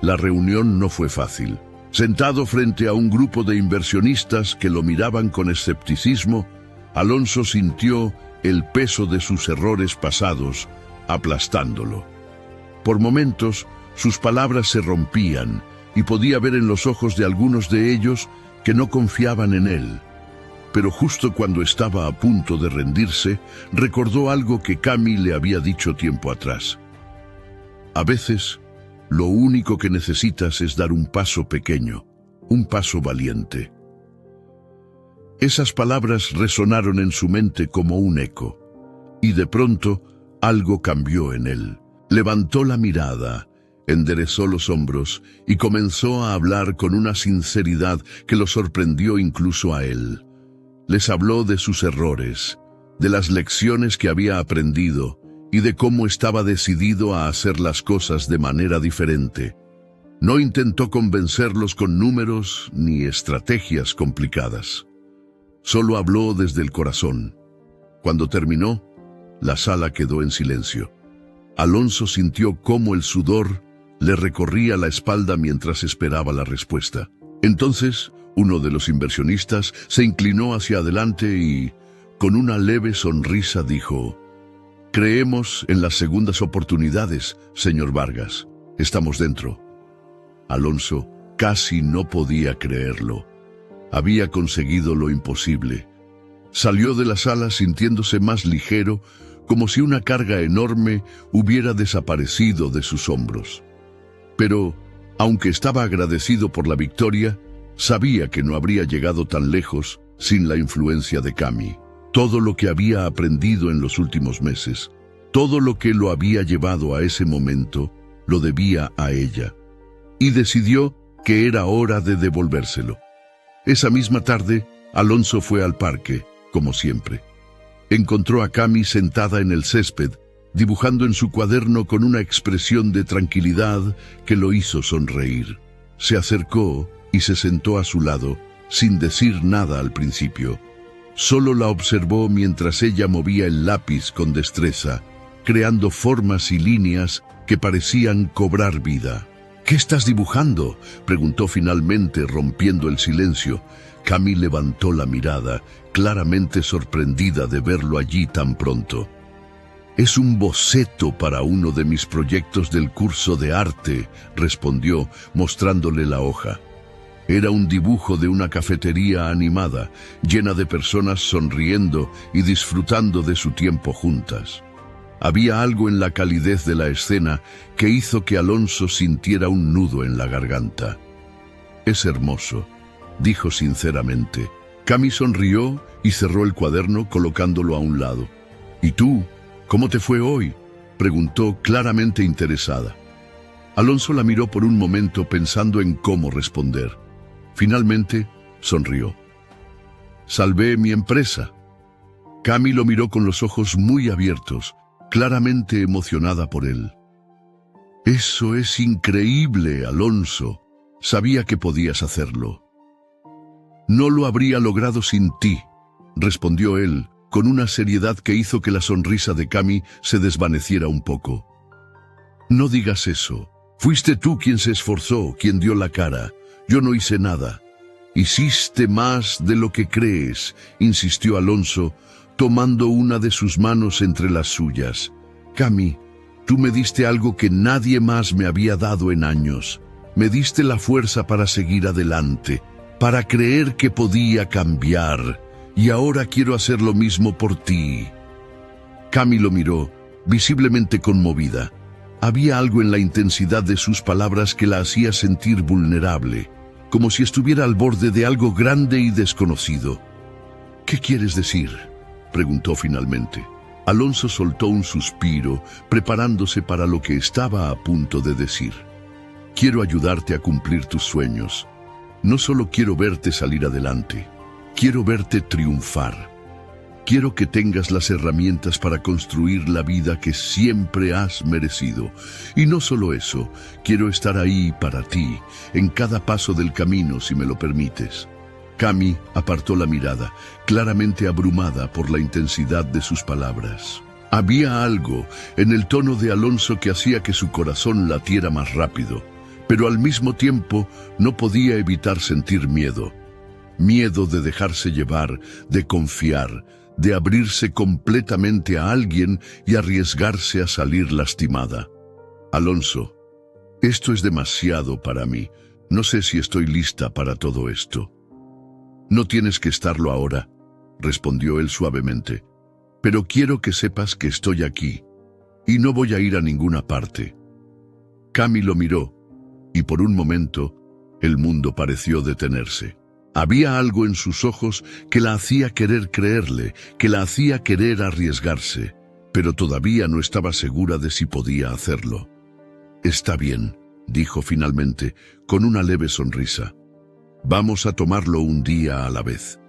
La reunión no fue fácil. Sentado frente a un grupo de inversionistas que lo miraban con escepticismo, Alonso sintió el peso de sus errores pasados, aplastándolo. Por momentos, sus palabras se rompían y podía ver en los ojos de algunos de ellos que no confiaban en él. Pero justo cuando estaba a punto de rendirse, recordó algo que Cami le había dicho tiempo atrás. A veces, lo único que necesitas es dar un paso pequeño, un paso valiente. Esas palabras resonaron en su mente como un eco, y de pronto algo cambió en él. Levantó la mirada, enderezó los hombros y comenzó a hablar con una sinceridad que lo sorprendió incluso a él. Les habló de sus errores, de las lecciones que había aprendido y de cómo estaba decidido a hacer las cosas de manera diferente. No intentó convencerlos con números ni estrategias complicadas. Solo habló desde el corazón. Cuando terminó, la sala quedó en silencio. Alonso sintió cómo el sudor le recorría la espalda mientras esperaba la respuesta. Entonces, uno de los inversionistas se inclinó hacia adelante y, con una leve sonrisa, dijo: «Creemos en las segundas oportunidades, señor Vargas. Estamos dentro». Alonso casi no podía creerlo. Había conseguido lo imposible. Salió de la sala sintiéndose más ligero, como si una carga enorme hubiera desaparecido de sus hombros. Pero, aunque estaba agradecido por la victoria, sabía que no habría llegado tan lejos sin la influencia de Cami. Todo lo que había aprendido en los últimos meses, todo lo que lo había llevado a ese momento, lo debía a ella. Y decidió que era hora de devolvérselo. Esa misma tarde, Alonso fue al parque, como siempre. Encontró a Cami sentada en el césped, dibujando en su cuaderno con una expresión de tranquilidad que lo hizo sonreír. Se acercó y se sentó a su lado, sin decir nada al principio. Solo la observó mientras ella movía el lápiz con destreza, creando formas y líneas que parecían cobrar vida. «¿Qué estás dibujando?», preguntó finalmente, rompiendo el silencio. Cami levantó la mirada, claramente sorprendida de verlo allí tan pronto. «Es un boceto para uno de mis proyectos del curso de arte», respondió, mostrándole la hoja. Era un dibujo de una cafetería animada, llena de personas sonriendo y disfrutando de su tiempo juntas. Había algo en la calidez de la escena que hizo que Alonso sintiera un nudo en la garganta. «Es hermoso», dijo sinceramente. Cami sonrió y cerró el cuaderno colocándolo a un lado. «¿Y tú? ¿Cómo te fue hoy?», preguntó claramente interesada. Alonso la miró por un momento pensando en cómo responder. Finalmente, sonrió. «Salvé mi empresa». Cami lo miró con los ojos muy abiertos, claramente emocionada por él. «Eso es increíble, Alonso. Sabía que podías hacerlo». «No lo habría logrado sin ti», respondió él, con una seriedad que hizo que la sonrisa de Cami se desvaneciera un poco. «No digas eso. Fuiste tú quien se esforzó, quien dio la cara. Yo no hice nada». «Hiciste más de lo que crees», insistió Alonso, tomando una de sus manos entre las suyas. «Cami, tú me diste algo que nadie más me había dado en años. Me diste la fuerza para seguir adelante, para creer que podía cambiar, y ahora quiero hacer lo mismo por ti. Cami lo miró, visiblemente conmovida. Había algo en la intensidad de sus palabras que la hacía sentir vulnerable, como si estuviera al borde de algo grande y desconocido. ¿Qué quieres decir?, preguntó finalmente. Alonso soltó un suspiro, preparándose para lo que estaba a punto de decir. Quiero ayudarte a cumplir tus sueños. No solo quiero verte salir adelante, quiero verte triunfar. Quiero que tengas las herramientas para construir la vida que siempre has merecido. Y no solo eso, quiero estar ahí para ti, en cada paso del camino, si me lo permites. Cami apartó la mirada, claramente abrumada por la intensidad de sus palabras. Había algo en el tono de Alonso que hacía que su corazón latiera más rápido, pero al mismo tiempo no podía evitar sentir miedo. Miedo de dejarse llevar, de confiar, de abrirse completamente a alguien y arriesgarse a salir lastimada. Alonso, esto es demasiado para mí. No sé si estoy lista para todo esto. No tienes que estarlo ahora, respondió él suavemente, pero quiero que sepas que estoy aquí y no voy a ir a ninguna parte. Cami lo miró y por un momento el mundo pareció detenerse. Había algo en sus ojos que la hacía querer creerle, que la hacía querer arriesgarse, pero todavía no estaba segura de si podía hacerlo. Está bien, dijo finalmente, con una leve sonrisa. Vamos a tomarlo un día a la vez.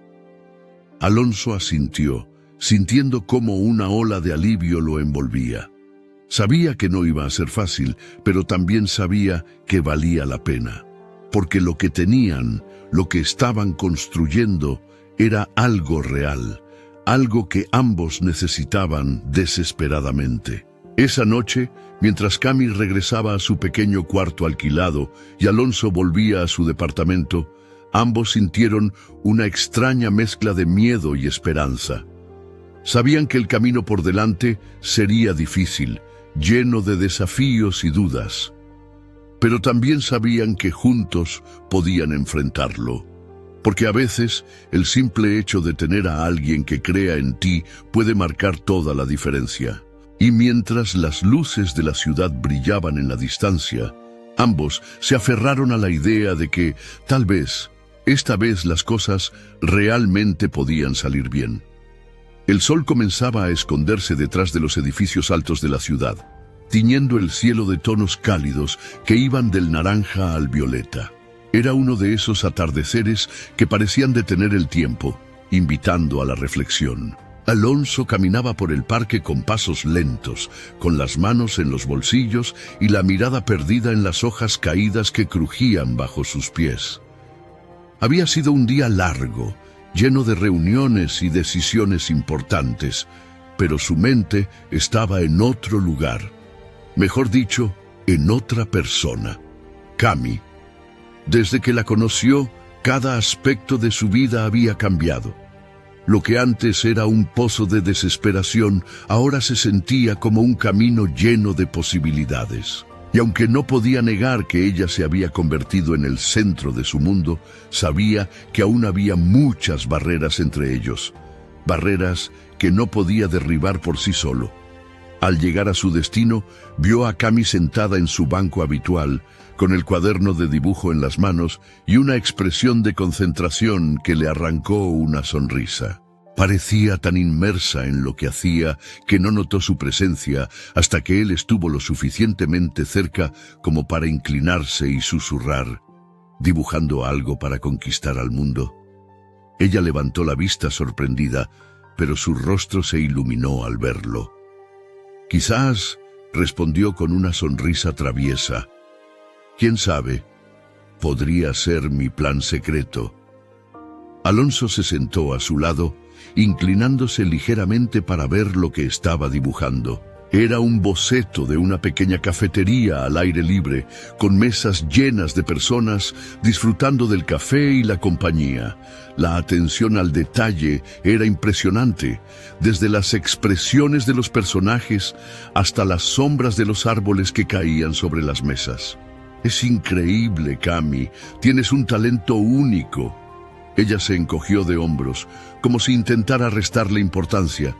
Alonso asintió, sintiendo cómo una ola de alivio lo envolvía. Sabía que no iba a ser fácil, pero también sabía que valía la pena, porque lo que tenían, lo que estaban construyendo, era algo real, algo que ambos necesitaban desesperadamente. Esa noche, mientras Cami regresaba a su pequeño cuarto alquilado y Alonso volvía a su departamento, ambos sintieron una extraña mezcla de miedo y esperanza. Sabían que el camino por delante sería difícil, lleno de desafíos y dudas, pero también sabían que juntos podían enfrentarlo, porque a veces el simple hecho de tener a alguien que crea en ti puede marcar toda la diferencia. Y mientras las luces de la ciudad brillaban en la distancia, ambos se aferraron a la idea de que, tal vez, esta vez las cosas realmente podían salir bien. El sol comenzaba a esconderse detrás de los edificios altos de la ciudad, tiñendo el cielo de tonos cálidos que iban del naranja al violeta. Era uno de esos atardeceres que parecían detener el tiempo, invitando a la reflexión. Alonso caminaba por el parque con pasos lentos, con las manos en los bolsillos y la mirada perdida en las hojas caídas que crujían bajo sus pies. Había sido un día largo, lleno de reuniones y decisiones importantes, pero su mente estaba en otro lugar. Mejor dicho, en otra persona, Cami. Desde que la conoció, cada aspecto de su vida había cambiado. Lo que antes era un pozo de desesperación, ahora se sentía como un camino lleno de posibilidades. Y aunque no podía negar que ella se había convertido en el centro de su mundo, sabía que aún había muchas barreras entre ellos, barreras que no podía derribar por sí solo. Al llegar a su destino, vio a Cami sentada en su banco habitual, con el cuaderno de dibujo en las manos y una expresión de concentración que le arrancó una sonrisa. Parecía tan inmersa en lo que hacía que no notó su presencia hasta que él estuvo lo suficientemente cerca como para inclinarse y susurrar, ¿dibujando algo para conquistar al mundo? Ella levantó la vista sorprendida, pero su rostro se iluminó al verlo. Quizás, respondió con una sonrisa traviesa. ¿Quién sabe? Podría ser mi plan secreto. Alonso se sentó a su lado, inclinándose ligeramente para ver lo que estaba dibujando. Era un boceto de una pequeña cafetería al aire libre, con mesas llenas de personas disfrutando del café y la compañía. La atención al detalle era impresionante, desde las expresiones de los personajes hasta las sombras de los árboles que caían sobre las mesas. Es increíble, Cami. Tienes un talento único. Ella se encogió de hombros, como si intentara restarle importancia,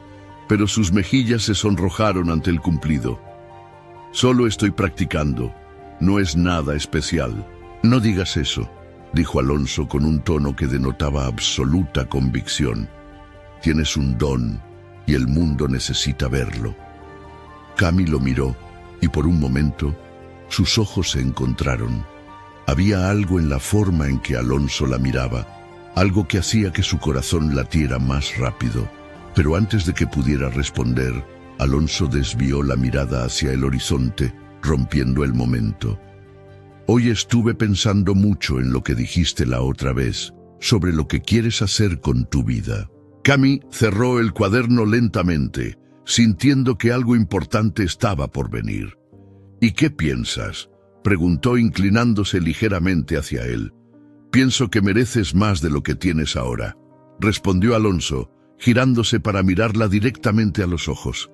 pero sus mejillas se sonrojaron ante el cumplido. Solo estoy practicando. No es nada especial. No digas eso, dijo Alonso con un tono que denotaba absoluta convicción. Tienes un don y el mundo necesita verlo. Cami lo miró y por un momento sus ojos se encontraron. Había algo en la forma en que Alonso la miraba, algo que hacía que su corazón latiera más rápido. Pero antes de que pudiera responder, Alonso desvió la mirada hacia el horizonte, rompiendo el momento. Hoy estuve pensando mucho en lo que dijiste la otra vez, sobre lo que quieres hacer con tu vida. Cami cerró el cuaderno lentamente, sintiendo que algo importante estaba por venir. ¿Y qué piensas?, preguntó inclinándose ligeramente hacia él. Pienso que mereces más de lo que tienes ahora, respondió Alonso, girándose para mirarla directamente a los ojos.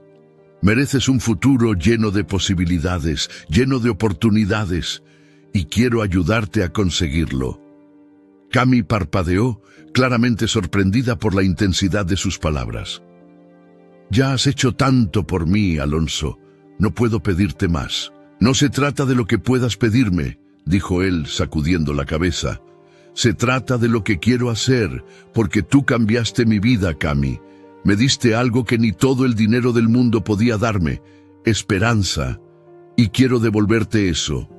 Mereces un futuro lleno de posibilidades, lleno de oportunidades, y quiero ayudarte a conseguirlo. Cami parpadeó, claramente sorprendida por la intensidad de sus palabras. Ya has hecho tanto por mí, Alonso. No puedo pedirte más. No se trata de lo que puedas pedirme, dijo él, sacudiendo la cabeza. Se trata de lo que quiero hacer, porque tú cambiaste mi vida, Cami. Me diste algo que ni todo el dinero del mundo podía darme, esperanza, y quiero devolverte eso.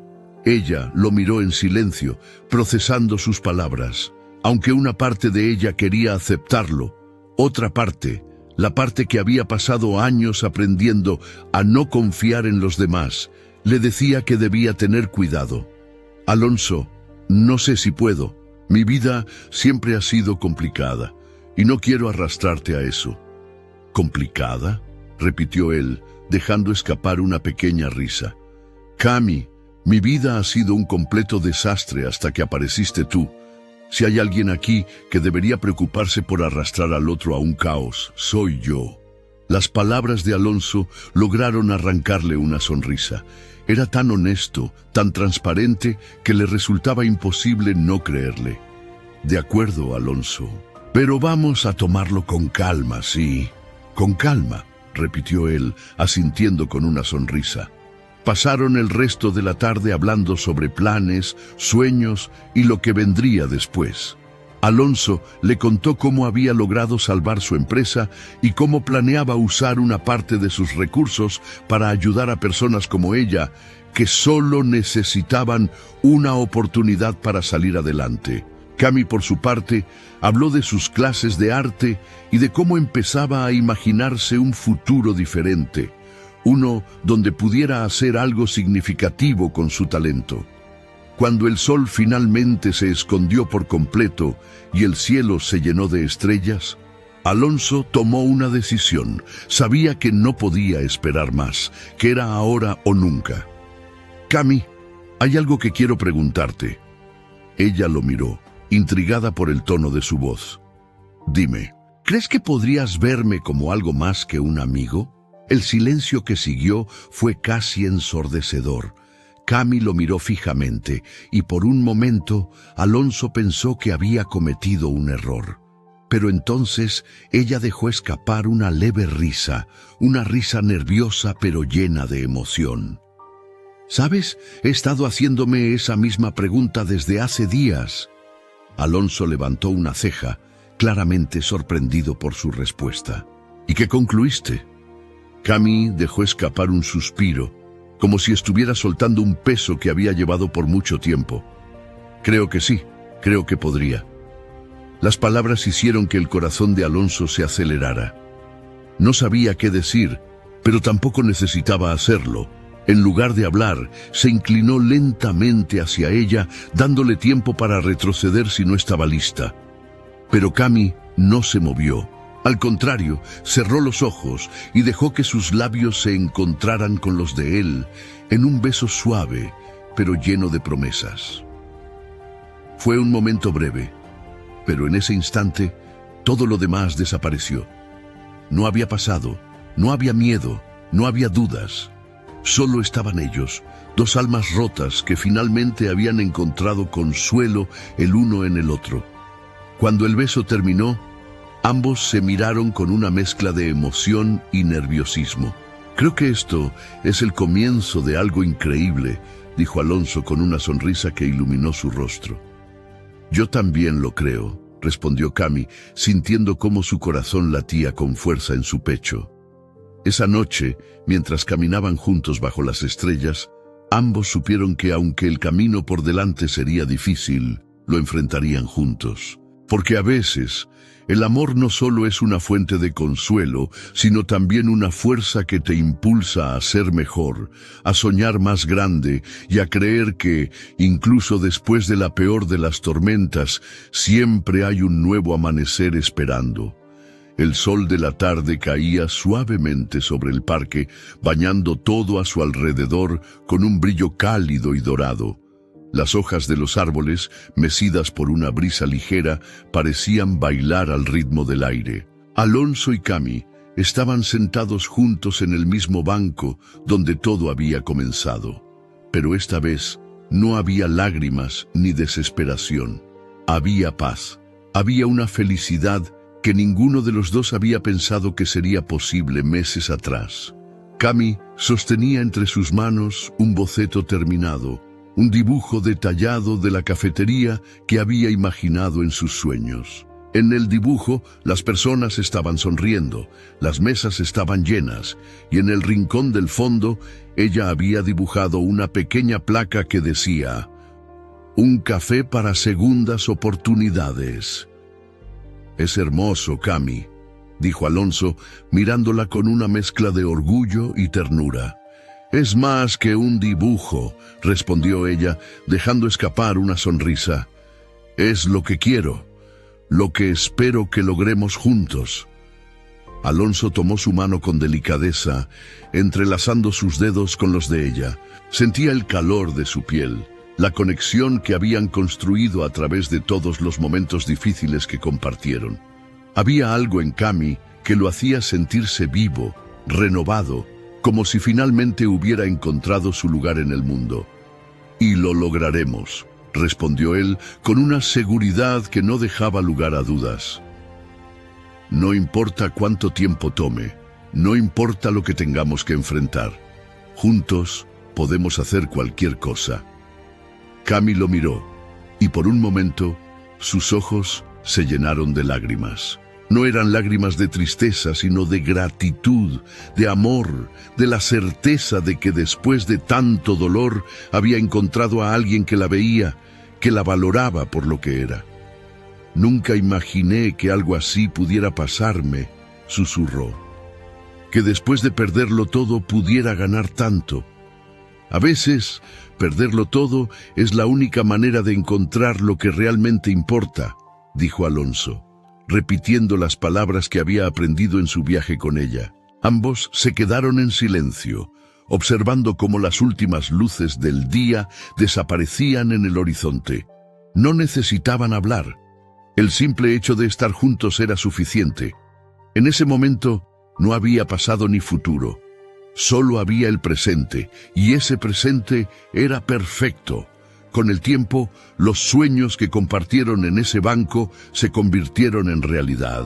Ella lo miró en silencio, procesando sus palabras. Aunque una parte de ella quería aceptarlo, otra parte, la parte que había pasado años aprendiendo a no confiar en los demás, le decía que debía tener cuidado. Alonso, no sé si puedo. Mi vida siempre ha sido complicada, y no quiero arrastrarte a eso. ¿Complicada?, repitió él, dejando escapar una pequeña risa. Cami, mi vida ha sido un completo desastre hasta que apareciste tú. Si hay alguien aquí que debería preocuparse por arrastrar al otro a un caos, soy yo. Las palabras de Alonso lograron arrancarle una sonrisa. Era tan honesto, tan transparente, que le resultaba imposible no creerle. De acuerdo, Alonso. Pero vamos a tomarlo con calma, sí. Con calma, repitió él, asintiendo con una sonrisa. Pasaron el resto de la tarde hablando sobre planes, sueños y lo que vendría después. Alonso le contó cómo había logrado salvar su empresa y cómo planeaba usar una parte de sus recursos para ayudar a personas como ella, que solo necesitaban una oportunidad para salir adelante. Cami, por su parte, habló de sus clases de arte y de cómo empezaba a imaginarse un futuro diferente, uno donde pudiera hacer algo significativo con su talento. Cuando el sol finalmente se escondió por completo y el cielo se llenó de estrellas, Alonso tomó una decisión. Sabía que no podía esperar más, que era ahora o nunca. Cami, hay algo que quiero preguntarte. Ella lo miró, intrigada por el tono de su voz. Dime, ¿crees que podrías verme como algo más que un amigo? El silencio que siguió fue casi ensordecedor. Cami lo miró fijamente y por un momento Alonso pensó que había cometido un error. Pero entonces ella dejó escapar una leve risa, una risa nerviosa pero llena de emoción. ¿Sabes? He estado haciéndome esa misma pregunta desde hace días. Alonso levantó una ceja, claramente sorprendido por su respuesta. ¿Y qué concluiste? Cami dejó escapar un suspiro, como si estuviera soltando un peso que había llevado por mucho tiempo. Creo que sí, creo que podría. Las palabras hicieron que el corazón de Alonso se acelerara. No sabía qué decir, pero tampoco necesitaba hacerlo. En lugar de hablar, se inclinó lentamente hacia ella, dándole tiempo para retroceder si no estaba lista. Pero Cami no se movió. Al contrario, cerró los ojos y dejó que sus labios se encontraran con los de él en un beso suave, pero lleno de promesas. Fue un momento breve, pero en ese instante todo lo demás desapareció. No había pasado, no había miedo, no había dudas. Solo estaban ellos, dos almas rotas que finalmente habían encontrado consuelo el uno en el otro. Cuando el beso terminó, ambos se miraron con una mezcla de emoción y nerviosismo. «Creo que esto es el comienzo de algo increíble», dijo Alonso con una sonrisa que iluminó su rostro. «Yo también lo creo», respondió Cami, sintiendo cómo su corazón latía con fuerza en su pecho. Esa noche, mientras caminaban juntos bajo las estrellas, ambos supieron que aunque el camino por delante sería difícil, lo enfrentarían juntos. Porque a veces, el amor no solo es una fuente de consuelo, sino también una fuerza que te impulsa a ser mejor, a soñar más grande y a creer que, incluso después de la peor de las tormentas, siempre hay un nuevo amanecer esperando. El sol de la tarde caía suavemente sobre el parque, bañando todo a su alrededor con un brillo cálido y dorado. Las hojas de los árboles, mecidas por una brisa ligera, parecían bailar al ritmo del aire. Alonso y Cami estaban sentados juntos en el mismo banco donde todo había comenzado. Pero esta vez no había lágrimas ni desesperación. Había paz. Había una felicidad que ninguno de los dos había pensado que sería posible meses atrás. Cami sostenía entre sus manos un boceto terminado, un dibujo detallado de la cafetería que había imaginado en sus sueños. En el dibujo, las personas estaban sonriendo, las mesas estaban llenas, y en el rincón del fondo, ella había dibujado una pequeña placa que decía: «Un café para segundas oportunidades». «Es hermoso, Cami», dijo Alonso, mirándola con una mezcla de orgullo y ternura. «Es más que un dibujo», respondió ella, dejando escapar una sonrisa. «Es lo que quiero, lo que espero que logremos juntos». Alonso tomó su mano con delicadeza, entrelazando sus dedos con los de ella. Sentía el calor de su piel, la conexión que habían construido a través de todos los momentos difíciles que compartieron. Había algo en Cami que lo hacía sentirse vivo, renovado, como si finalmente hubiera encontrado su lugar en el mundo. «Y lo lograremos», respondió él con una seguridad que no dejaba lugar a dudas. «No importa cuánto tiempo tome, no importa lo que tengamos que enfrentar. Juntos podemos hacer cualquier cosa». Cami lo miró, y por un momento sus ojos se llenaron de lágrimas. No eran lágrimas de tristeza, sino de gratitud, de amor, de la certeza de que después de tanto dolor había encontrado a alguien que la veía, que la valoraba por lo que era. «Nunca imaginé que algo así pudiera pasarme», susurró. «Que después de perderlo todo pudiera ganar tanto. A veces, perderlo todo es la única manera de encontrar lo que realmente importa», dijo Alonso, repitiendo las palabras que había aprendido en su viaje con ella. Ambos se quedaron en silencio, observando cómo las últimas luces del día desaparecían en el horizonte. No necesitaban hablar. El simple hecho de estar juntos era suficiente. En ese momento no había pasado ni futuro. Solo había el presente, y ese presente era perfecto. Con el tiempo, los sueños que compartieron en ese banco se convirtieron en realidad.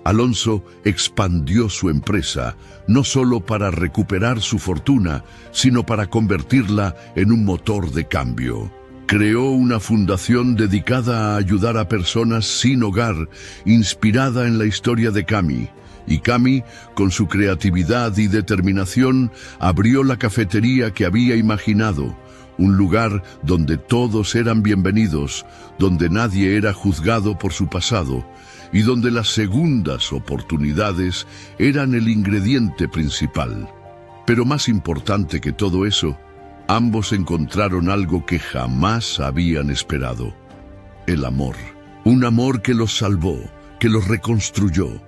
Alonso expandió su empresa, no solo para recuperar su fortuna, sino para convertirla en un motor de cambio. Creó una fundación dedicada a ayudar a personas sin hogar, inspirada en la historia de Cami. Y Cami, con su creatividad y determinación, abrió la cafetería que había imaginado. Un lugar donde todos eran bienvenidos, donde nadie era juzgado por su pasado y donde las segundas oportunidades eran el ingrediente principal. Pero más importante que todo eso, ambos encontraron algo que jamás habían esperado: el amor. Un amor que los salvó, que los reconstruyó,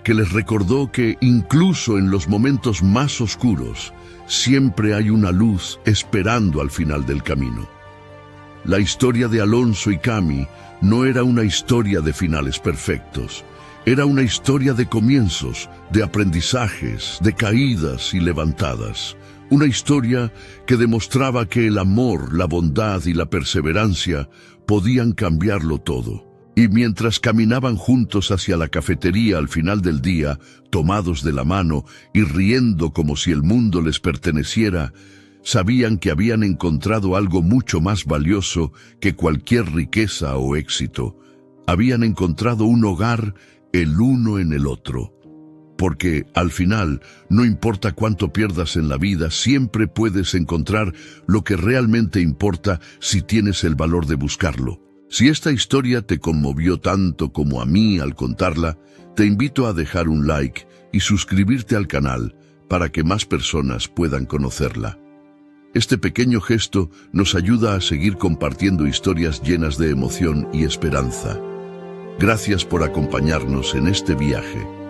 que les recordó que incluso en los momentos más oscuros, siempre hay una luz esperando al final del camino. La historia de Alonso y Cami no era una historia de finales perfectos. Era una historia de comienzos, de aprendizajes, de caídas y levantadas. Una historia que demostraba que el amor, la bondad y la perseverancia podían cambiarlo todo. Y mientras caminaban juntos hacia la cafetería al final del día, tomados de la mano y riendo como si el mundo les perteneciera, sabían que habían encontrado algo mucho más valioso que cualquier riqueza o éxito. Habían encontrado un hogar el uno en el otro. Porque, al final, no importa cuánto pierdas en la vida, siempre puedes encontrar lo que realmente importa si tienes el valor de buscarlo. Si esta historia te conmovió tanto como a mí al contarla, te invito a dejar un like y suscribirte al canal para que más personas puedan conocerla. Este pequeño gesto nos ayuda a seguir compartiendo historias llenas de emoción y esperanza. Gracias por acompañarnos en este viaje.